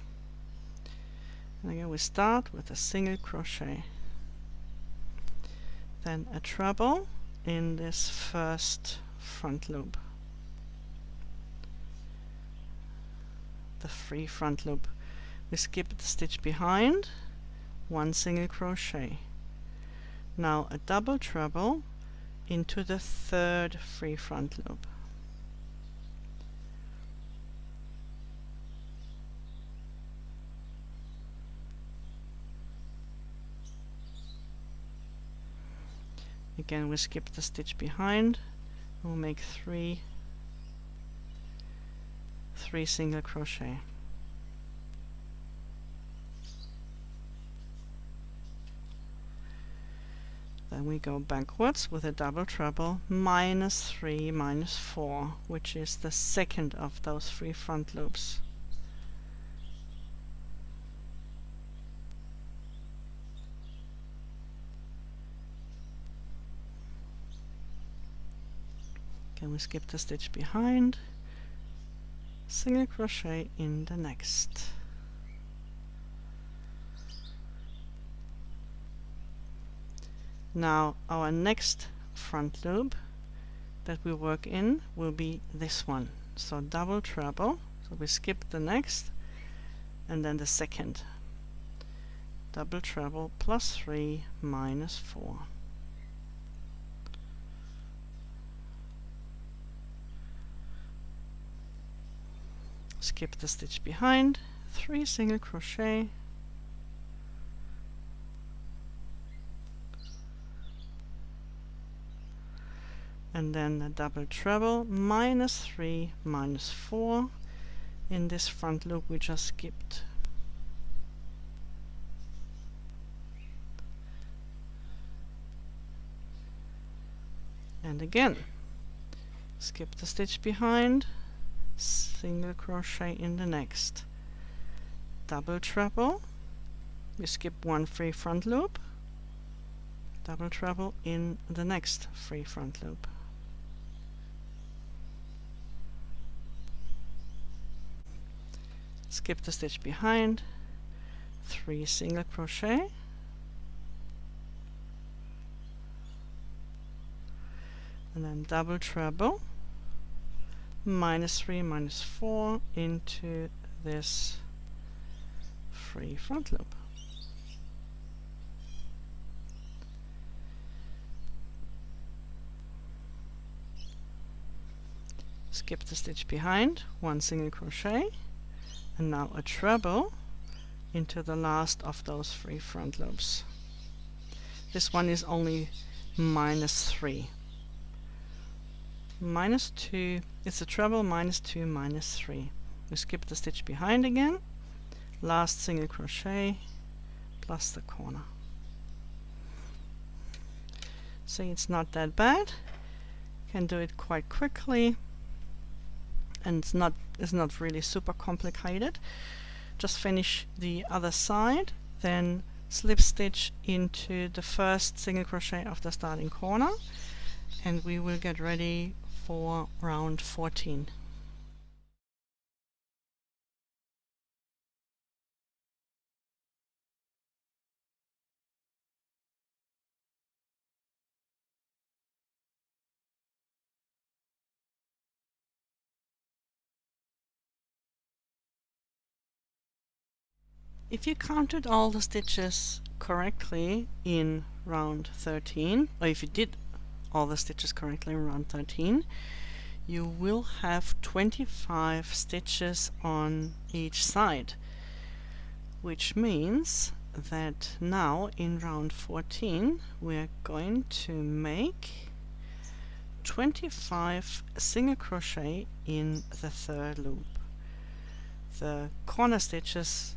And again we start with a single crochet. Then a treble in this first front loop. The free front loop. We skip the stitch behind, 1 single crochet. Now a double treble into the third free front loop. Again we skip the stitch behind, we'll make 3 single crochet. Then we go backwards with a double treble, -3 -4, which is the second of those 3 front loops. We skip the stitch behind, single crochet in the next. Now our next front loop that we work in will be this one. So double treble, so we skip the next and then the second. double treble plus 3 minus 4. Skip the stitch behind, 3 single crochet, and then a double treble minus 3 minus 4 in this front loop we just skipped. And again, skip the stitch behind, single crochet in the next, double treble, we skip one free front loop, double treble in the next free front loop. Skip the stitch behind, 3 single crochet, and then double treble minus 3 minus 4 into this free front loop. Skip the stitch behind, 1 single crochet, and now a treble into the last of those 3 front loops. This one is only minus 3. Minus 2, it's a treble, minus 2 minus 3. We skip the stitch behind again, last single crochet plus the corner. See, it's not that bad, can do it quite quickly, and it's not really super complicated. Just finish the other side, then slip stitch into the first single crochet of the starting corner, and we will get ready for round 14. If you counted all the stitches correctly in round 13, or if you did all the stitches correctly in round 13, you will have 25 stitches on each side, which means that now in round 14 we are going to make 25 single crochet in the third loop. The corner stitches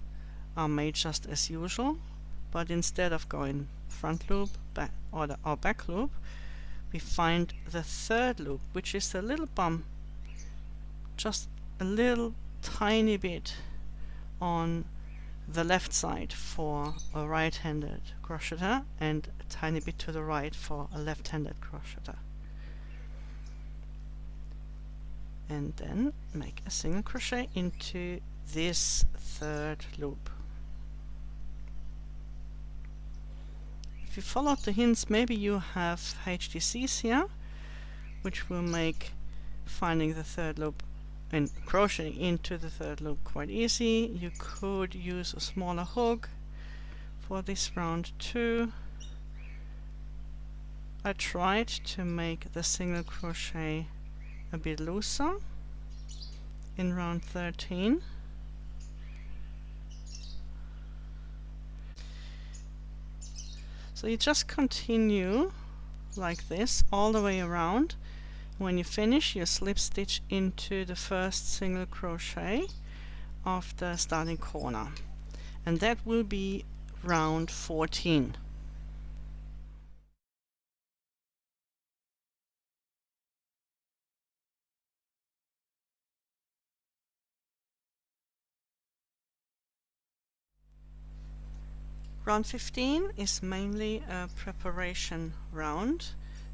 are made just as usual, but instead of going front loop or back loop, we find the third loop, which is a little bump, just a little tiny bit on the left side for a right-handed crocheter and a tiny bit to the right for a left-handed crocheter. And then make a single crochet into this third loop. If you followed the hints, maybe you have HDCs here, which will make finding the third loop and crocheting into the third loop quite easy. You could use a smaller hook for this round too. I tried to make the single crochet a bit looser in round 13. So you just continue like this all the way around. When you finish, you slip stitch into the first single crochet of the starting corner, and that will be round 14. Round 15 is mainly a preparation round,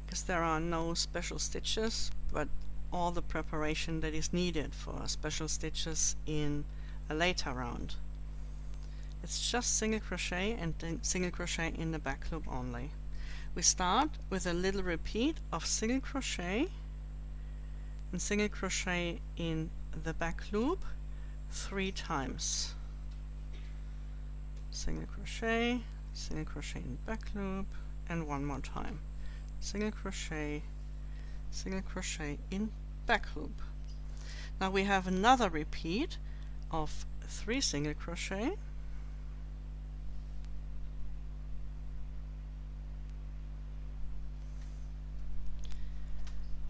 because there are no special stitches, but all the preparation that is needed for special stitches in a later round. It's just single crochet and then single crochet in the back loop only. We start with a little repeat of single crochet and single crochet in the back loop 3 times. single crochet in back loop, and one more time, single crochet in back loop. Now we have another repeat of 3 single crochet,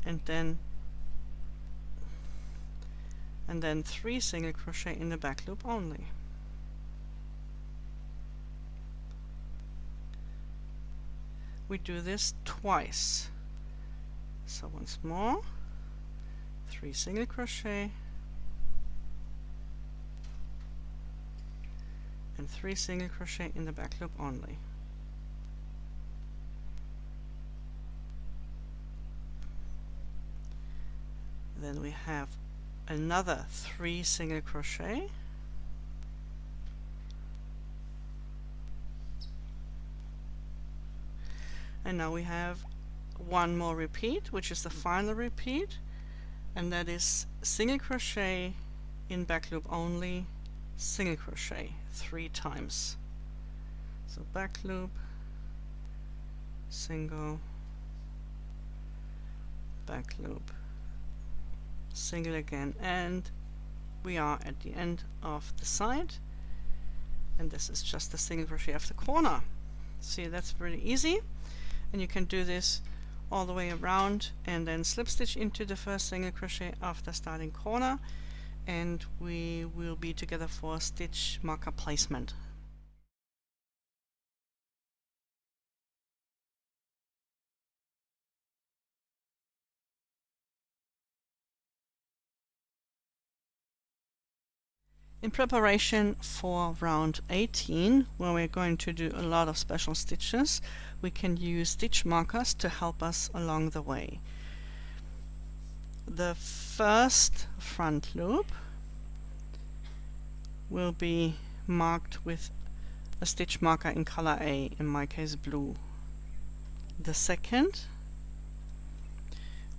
and then 3 single crochet in the back loop only. We do this twice. So once more, 3 single crochet and 3 single crochet in the back loop only. Then we have another 3 single crochet, and now we have one more repeat, which is the final repeat, and that is single crochet in back loop only, single crochet 3 times. So back loop, single, back loop, single again, and we are at the end of the side, and this is just the single crochet of the corner. See, that's pretty easy, and you can do this all the way around and then slip stitch into the first single crochet after starting corner, and we will be together for stitch marker placement. In preparation for round 18, where we're going to do a lot of special stitches, we can use stitch markers to help us along the way. The first front loop will be marked with a stitch marker in color A, in my case blue. The second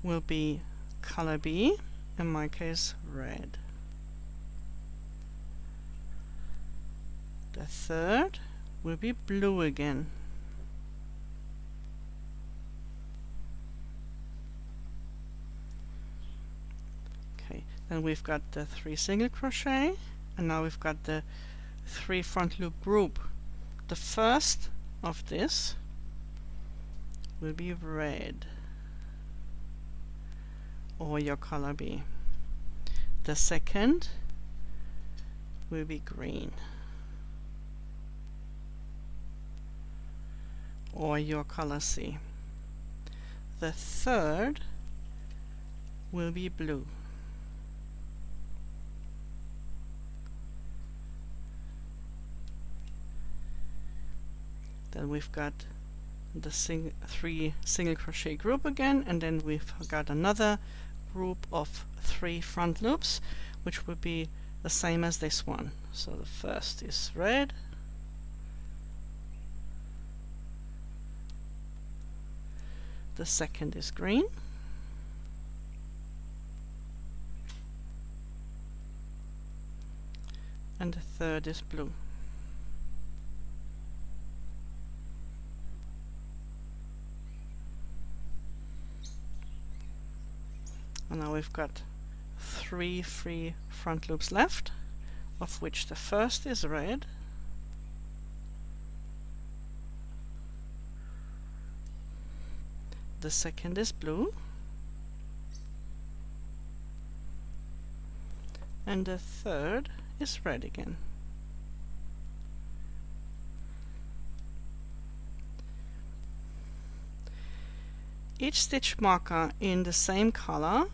will be color B, in my case red. The third will be blue again. Okay, then we've got the 3 single crochet, and now we've got the 3 front loop group. The first of this will be red, or your color B. The second will be green, or your color C. The third will be blue. Then we've got the 3 single crochet group again, and then we've got another group of 3 front loops, which will be the same as this one. So the first is red, the second is green, and the third is blue. And now we've got 3 free front loops left, of which the first is red, the second is blue, and the third is red again. Each stitch marker in the same color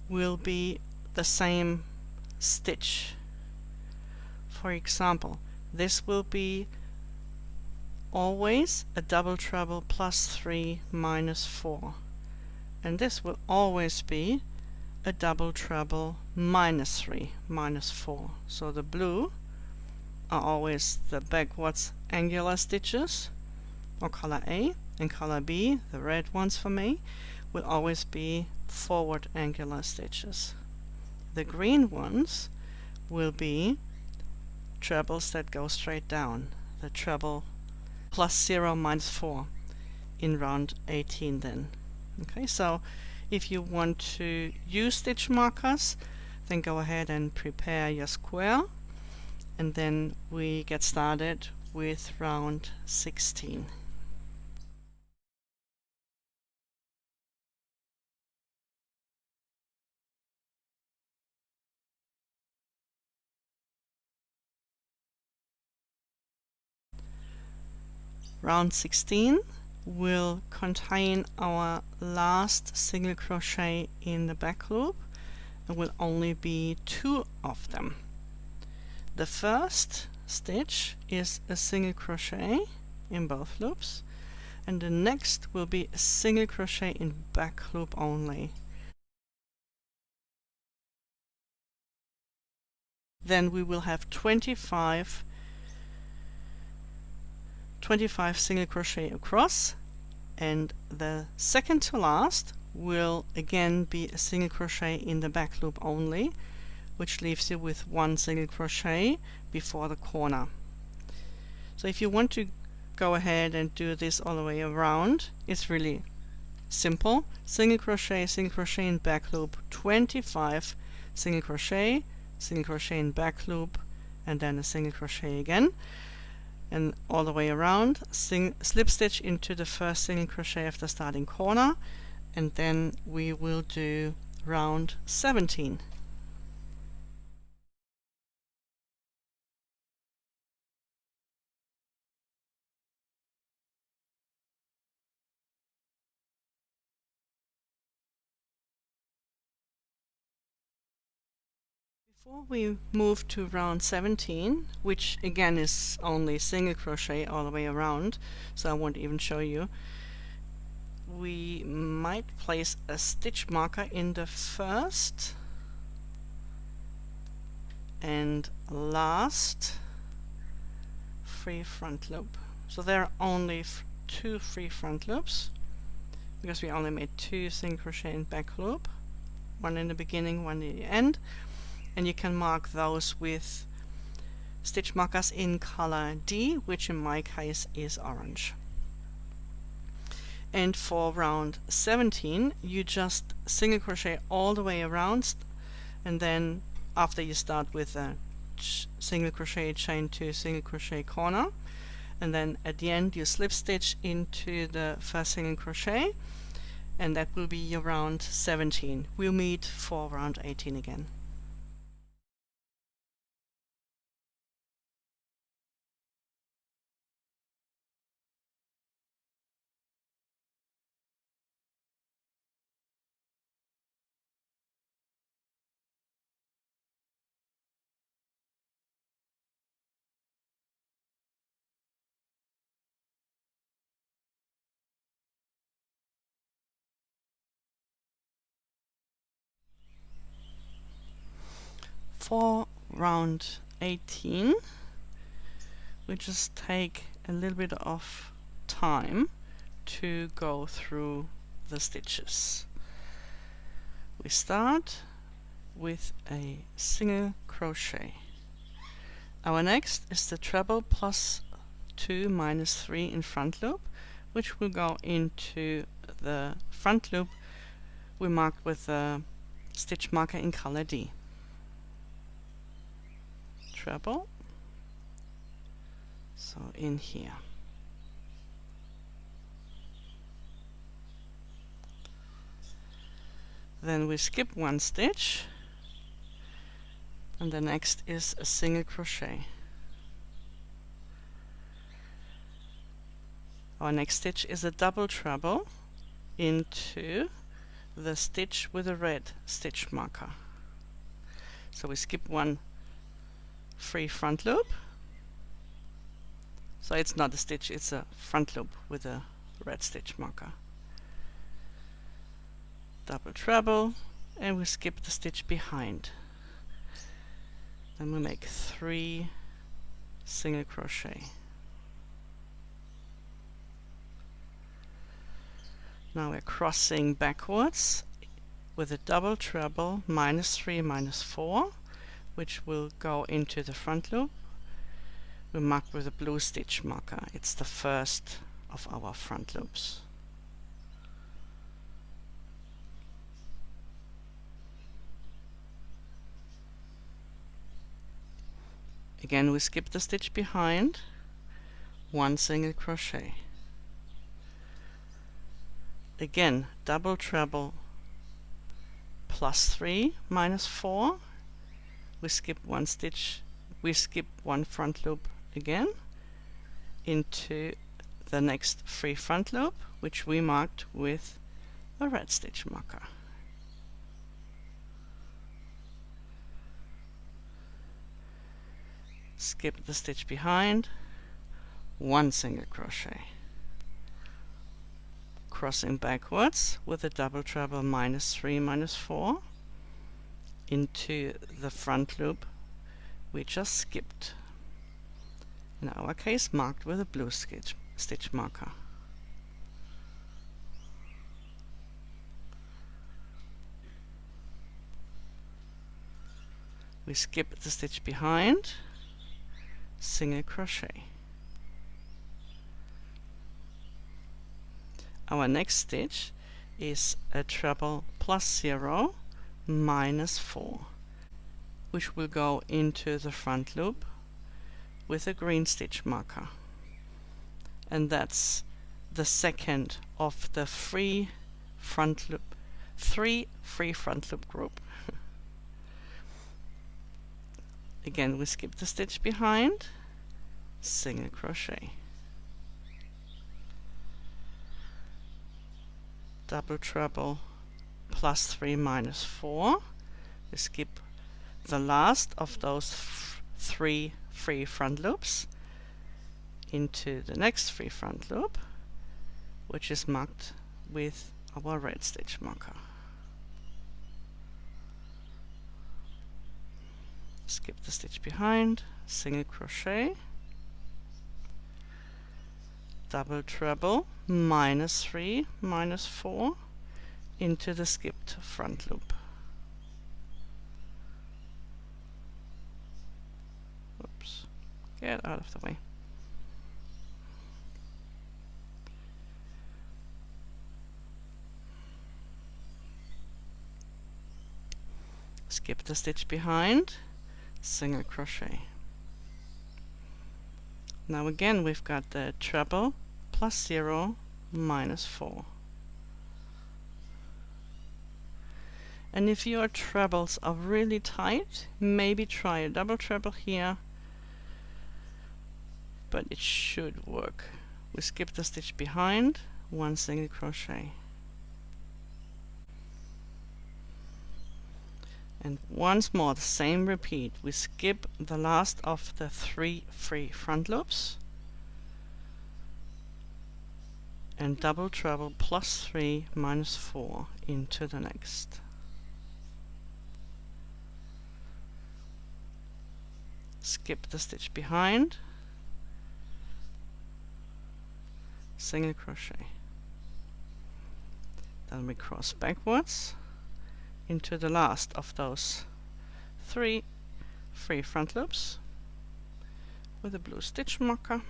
will be the same stitch. For example, this will be always a double treble plus 3 minus 4, and this will always be a double treble minus 3 minus 4. So the blue are always the backwards angular stitches, or color A, and color B, the red ones for me, will always be forward angular stitches. The green ones will be trebles that go straight down. the treble plus 0 minus 4 in round 18 then. Okay, so if you want to use stitch markers, then go ahead and prepare your square, and then we get started with round 16. Round 16 will contain our last single crochet in the back loop, and will only be 2 of them. The first stitch is a single crochet in both loops, and the next will be a single crochet in back loop only. Then we will have 25 single crochet across, and the second to last will again be a single crochet in the back loop only, which leaves you with 1 single crochet before the corner. So if you want to go ahead and do this all the way around, it's really simple. Single crochet in back loop, 25 single crochet in back loop, and then a single crochet again, and all the way around. Slip stitch into the first single crochet of the starting corner, and then we will do round 17. Before we move to round 17, which again is only single crochet all the way around, so I won't even show you, we might place a stitch marker in the first and last free front loop. So there are only 2 free front loops, because we only made 2 single crochet in back loop, 1 in the beginning, 1 in the end. And you can mark those with stitch markers in color D, which in my case is orange. And for round 17, you just single crochet all the way around, and then after you start with a single crochet, chain 2, single crochet corner, and then at the end you slip stitch into the first single crochet, and that will be your round 17. We'll meet for round 18 again. For round 18, we just take a little bit of time to go through the stitches. We start with a single crochet. Our next is the treble plus 2 minus 3 in front loop, which will go into the front loop we marked with the stitch marker in color D. Treble, so in here. Then we skip 1 stitch, and the next is a single crochet. Our next stitch is a double treble into the stitch with a red stitch marker. So we skip 1 free front loop. So it's not a stitch, it's a front loop with a red stitch marker. Double treble, and we skip the stitch behind. Then we make 3 single crochet. Now we're crossing backwards with a double treble minus 3 minus 4, which will go into the front loop we mark with a blue stitch marker. It's the first of our front loops. Again, we skip the stitch behind, one single crochet. Again, double treble plus 3 minus 4. We skip one stitch, we skip one front loop again into the next free front loop, which we marked with a red stitch marker. Skip the stitch behind, one single crochet. Crossing backwards with a double treble minus 3 minus 4 into the front loop we just skipped. In our case, marked with a blue stitch marker. We skip the stitch behind, single crochet. Our next stitch is a treble plus 0 minus 4, which will go into the front loop with a green stitch marker. And that's the second of the three free front loop group. Again, we skip the stitch behind, single crochet. Double treble plus 3 minus 4. We skip the last of those three free front loops into the next free front loop, which is marked with our red stitch marker. Skip the stitch behind, single crochet, double treble minus 3 minus 4 into the skipped front loop. Oops, get out of the way. Skip the stitch behind, single crochet. Now again we've got the treble plus 0 minus 4. And if your trebles are really tight, maybe try a double treble here, but it should work. We skip the stitch behind, one single crochet. And once more the same repeat. We skip the last of the three free front loops and double treble plus 3 minus 4 into the next. Skip the stitch behind, single crochet. Then we cross backwards into the last of those three free front loops with a blue stitch marker.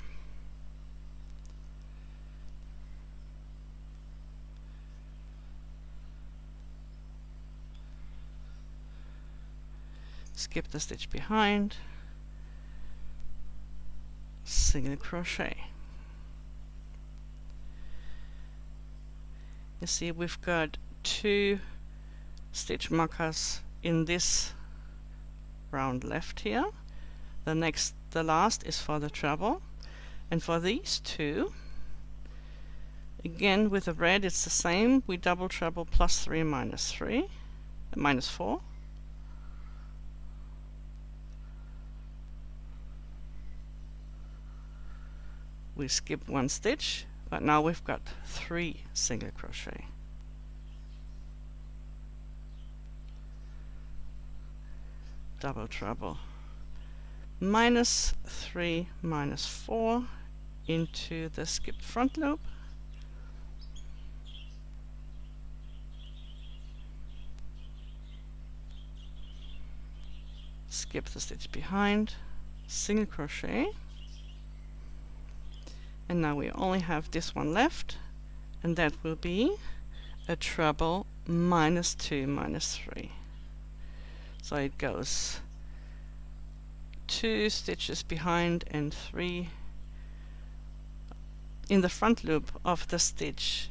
Skip the stitch behind, single crochet. You see we've got 2 stitch markers in this round left here. The last is for the treble, and for these 2, again with the red it's the same. We double treble plus 3 minus 4. We skip one stitch, but now we've got 3 single crochet. Double treble minus 3 minus 4 into the skipped front loop. Skip the stitch behind, single crochet, And now we only have this one left, and that will be a treble -2 -3. So it goes 2 stitches behind and 3 in the front loop of the stitch,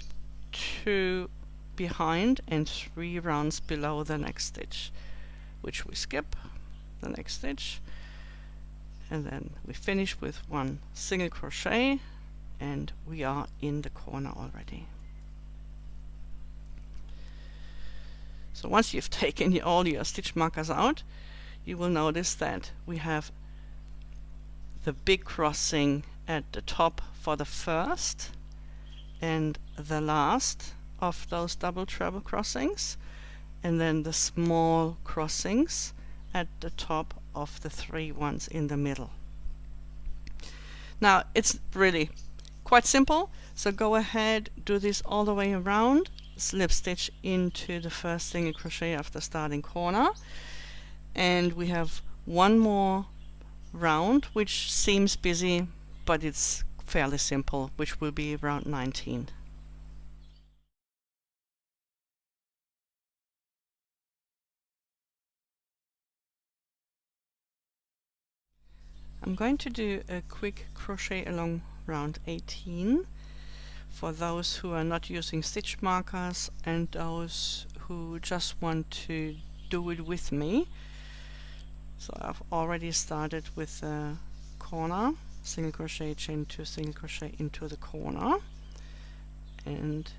2 behind and 3 rounds below the next stitch, which we skip the next stitch, and then we finish with 1 single crochet, and we are in the corner already. So once you've taken all your stitch markers out, you will notice that we have the big crossing at the top for the first and the last of those double treble crossings, and then the small crossings at the top of the 3 ones in the middle. Now it's really quite simple, so go ahead, do this all the way around, slip stitch into the first single crochet of the starting corner, and we have one more round which seems busy, but it's fairly simple, which will be round 19. I'm going to do a quick crochet along round 18 for those who are not using stitch markers and those who just want to do it with me. So I've already started with the corner, single crochet, chain 2, single crochet into the corner, and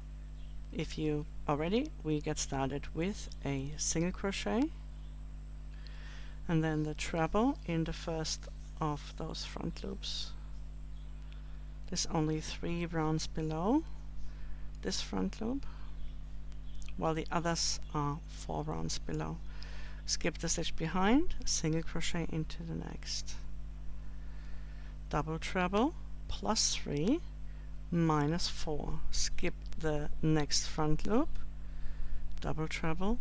if you are ready, we get started with a single crochet and then the treble in the first of those front loops. There's only 3 rounds below this front loop, while the others are 4 rounds below. Skip the stitch behind, single crochet into the next, double treble +3 -4, skip the next front loop, double treble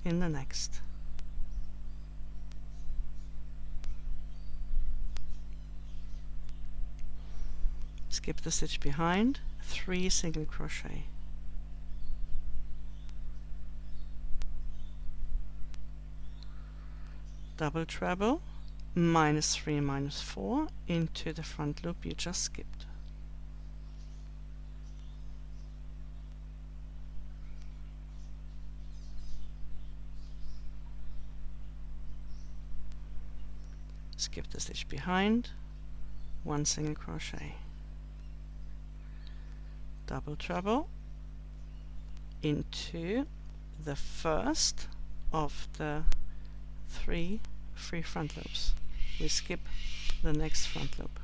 in the next, skip the stitch behind, 3 single crochet, double treble -3 -4 into the front loop you just skipped. Skip the stitch behind, 1 single crochet, double treble into the first of the 3 free front loops. We skip the next front loop.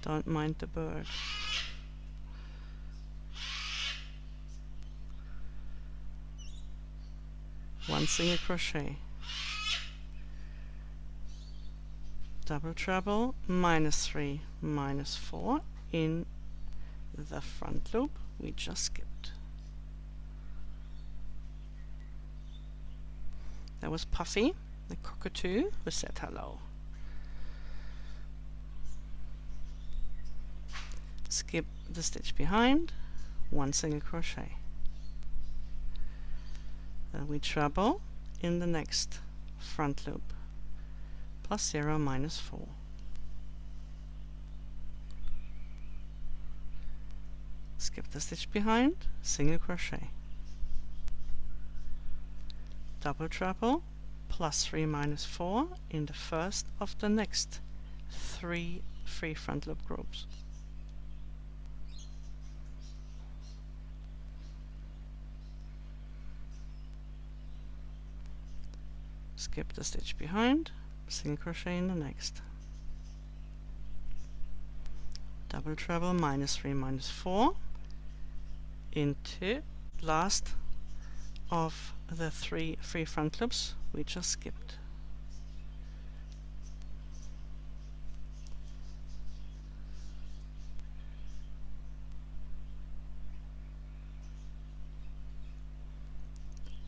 Don't mind the bird. One single crochet, double treble -3 -4 in the front loop we just skipped. That was Puffy, the cockatoo, who said hello. Skip the stitch behind, 1 single crochet. Then we treble in the next front loop, +0 -4. Skip the stitch behind, single crochet, double treble +3 -4 in the first of the next 3 free front loop groups. Skip the stitch behind, single crochet in the next, double treble -3 -4 into last of the 3 free front loops we just skipped.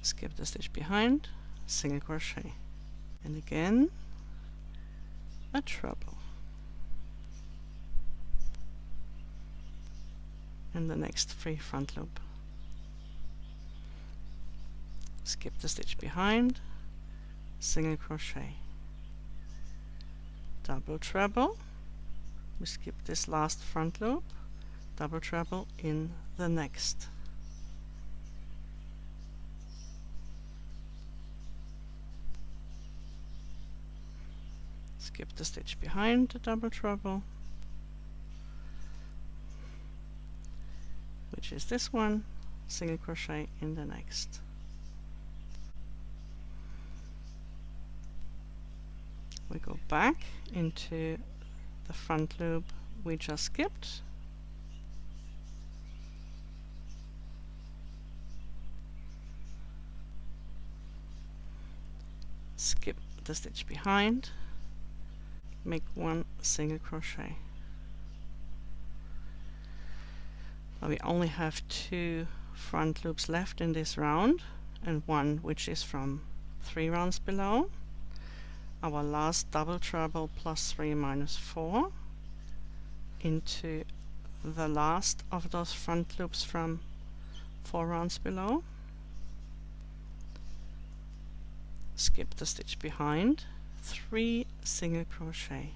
Skip the stitch behind, single crochet, and again a treble, and the next free front loop. Skip the stitch behind, single crochet, double treble, we skip this last front loop, double treble in the next. Skip the stitch behind the double treble, which is this one, single crochet in the next. We go back into the front loop we just skipped, skip the stitch behind, make one single crochet. Now we only have 2 front loops left in this round, and one which is from 3 rounds below. Our last double treble plus 3 minus 4 into the last of those front loops from 4 rounds below. Skip the stitch behind, 3 single crochet.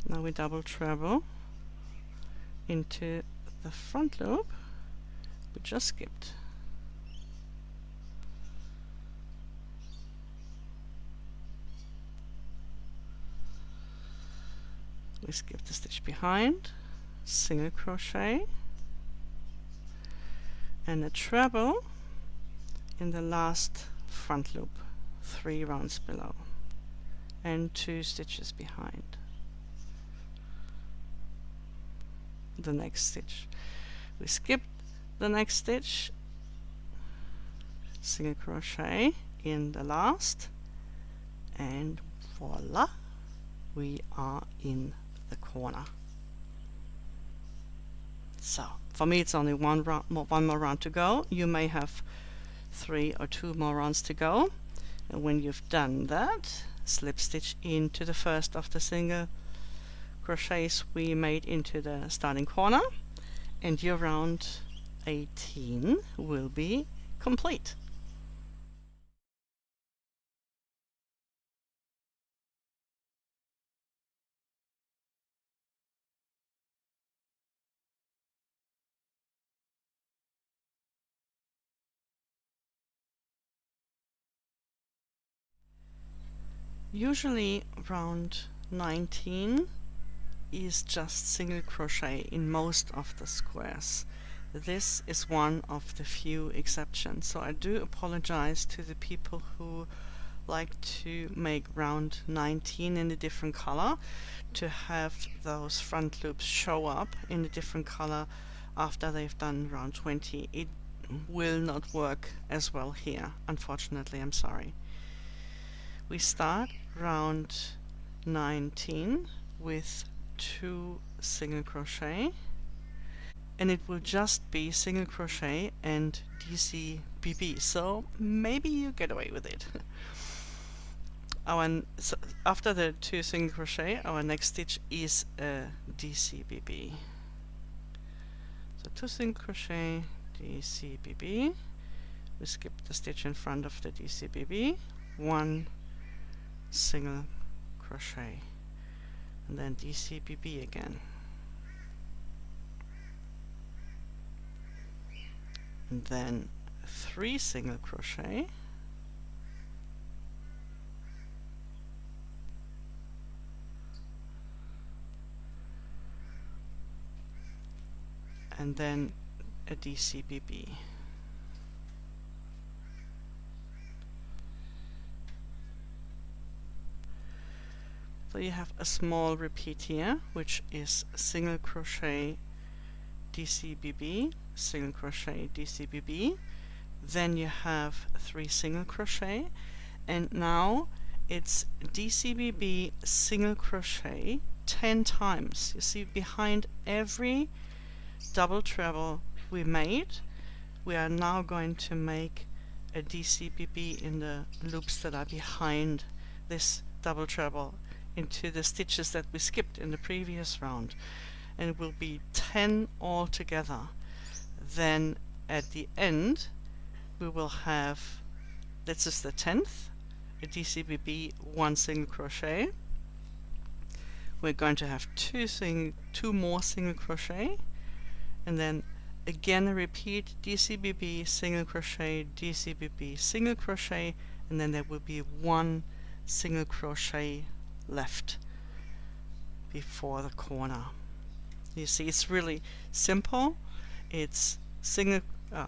Now we double treble into the front loop we just skipped. We skip the stitch behind, single crochet, and a treble in the last front loop 3 rounds below, and 2 stitches behind the next stitch. We skip the next stitch, single crochet in the last, and voila, we are in the corner. So for me it's only one more round to go. You may have 3 or 2 more rounds to go, and when you've done that, slip stitch into the first of the single crochets we made into the starting corner, and your round 18 will be complete. Usually round 19 is just single crochet in most of the squares. This is one of the few exceptions, so I do apologize to the people who like to make round 19 in a different color, to have those front loops show up in a different color after they've done round 20. It will not work as well here, unfortunately. I'm sorry. We start round 19 with 2 single crochet, and it will just be single crochet and DCBB, so maybe you get away with it. So after the 2 single crochet, our next stitch is a DCBB. So 2 single crochet, DCBB, we skip the stitch in front of the DCBB, 1 single crochet, and then DCBB again, and then 3 single crochet, and then a DCBB. So you have a small repeat here, which is single crochet, DCBB, single crochet, DCBB. Then you have 3 single crochet, and now it's DCBB, single crochet, 10 times. You see, behind every double treble we made, we are now going to make a DCBB in the loops that are behind this double treble into the stitches that we skipped in the previous round, and it will be 10 all together. Then at the end we will have, this is the 10th, a DCBB, 1 single crochet. We're going to have two more single crochet, and then again a repeat DCBB, single crochet, DCBB, single crochet, and then there will be 1 single crochet left before the corner. You see, it's really simple. It's single,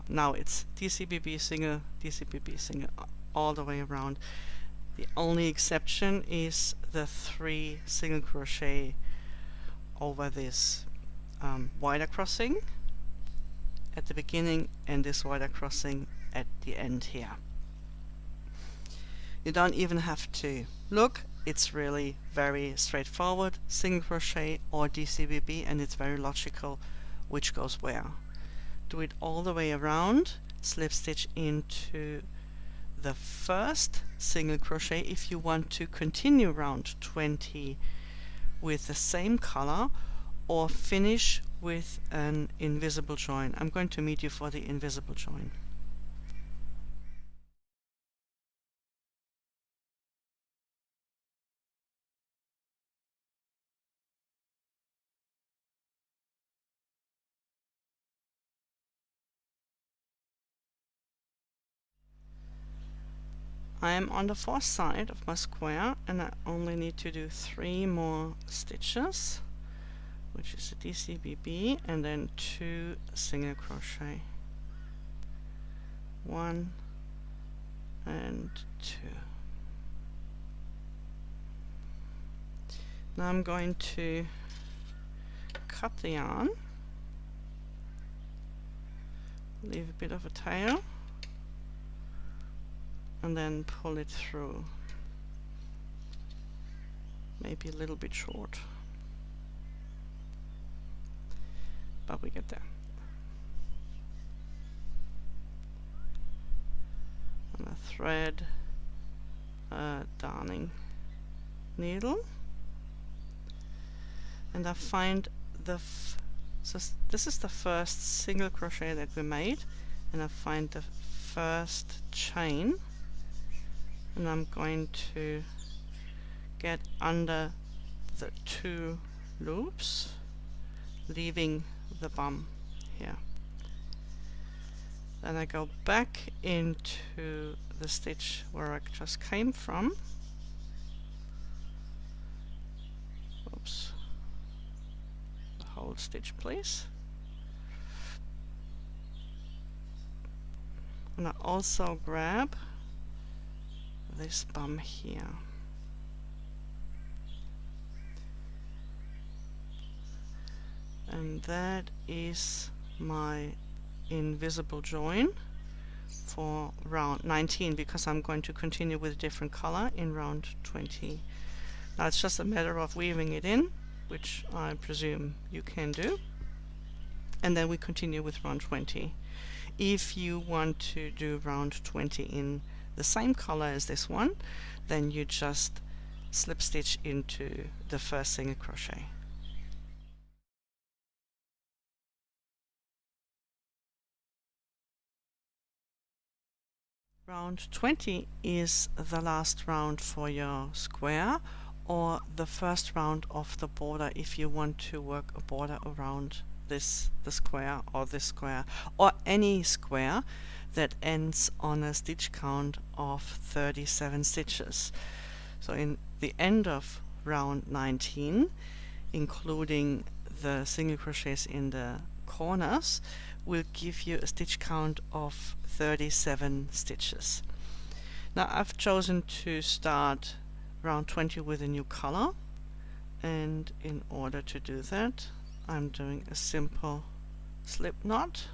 now it's DCBB, single, DCBB, single all the way around. The only exception is the 3 single crochet over this wider crossing at the beginning and this wider crossing at the end here. You don't even have to look, it's really very straightforward, single crochet or DCBB, and it's very logical which goes where. Do it all the way around, slip stitch into the first single crochet if you want to continue round 20 with the same color, or finish with an invisible join. I'm going to meet you for the invisible join. I am on the 4th side of my square, and I only need to do 3 more stitches, which is a DCBB, and then 2 single crochet. 1 and 2. Now I'm going to cut the yarn, leave a bit of a tail, and then pull it through, maybe a little bit short, but we get there. And I thread a darning needle, and I find the so this is the first single crochet that we made, and I find the first chain, and I'm going to get under the 2 loops, leaving the bum here. Then I go back into the stitch where I just came from. Oops. Hold stitch, please. And I also grab this bum here. And that is my invisible join for round 19, because I'm going to continue with a different color in round 20. Now it's just a matter of weaving it in, which I presume you can do, and then we continue with round 20. If you want to do round 20 in the same color as this one, then you just slip stitch into the first single crochet. Round 20 is the last round for your square, or the first round of the border if you want to work a border around the square, or any square that ends on a stitch count of 37 stitches. So in the end of round 19, including the single crochets in the corners, will give you a stitch count of 37 stitches. Now I've chosen to start round 20 with a new color, and in order to do that I'm doing a simple slip knot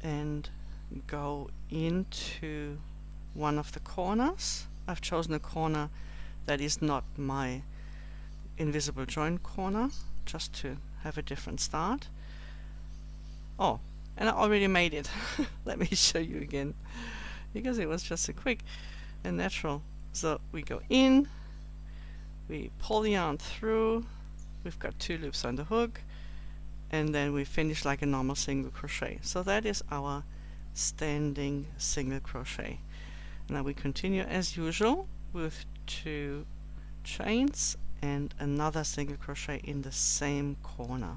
and go into one of the corners. I've chosen a corner that is not my invisible join corner, just to have a different start. Oh, and I already made it. Let me show you again, because it was just a quick and natural. So we go in, we pull the yarn through, we've got 2 loops on the hook, and then we finish like a normal single crochet. So that is our standing single crochet. Now we continue as usual with 2 chains and another single crochet in the same corner.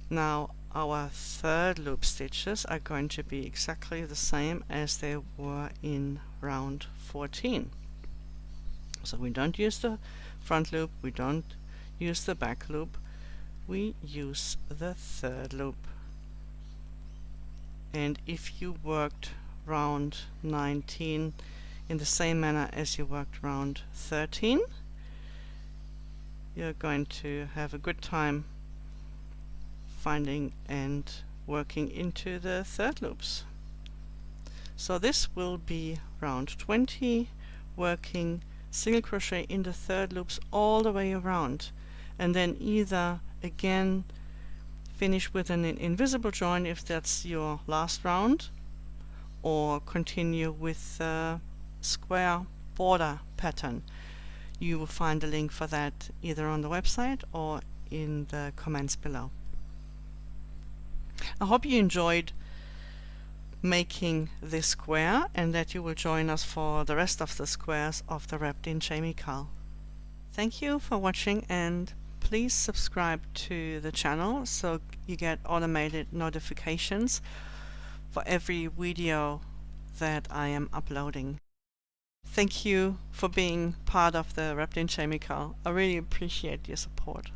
Now our third loop stitches are going to be exactly the same as they were in round 14. So we don't use the front loop, we don't use the back loop, we use the third loop. And if you worked round 19 in the same manner as you worked round 13, you're going to have a good time finding and working into the third loops. So this will be round 20, working single crochet in the third loops all the way around, and then either again finish with an invisible join if that's your last round, or continue with the square border pattern. You will find a link for that either on the website or in the comments below. I hope you enjoyed making this square and that you will join us for the rest of the squares of the Wrapped in WIJ-CAL. Thank you for watching, and please subscribe to the channel so you get automated notifications for every video that I am uploading. Thank you for being part of the Wrapped in WIJ-CAL. I really appreciate your support.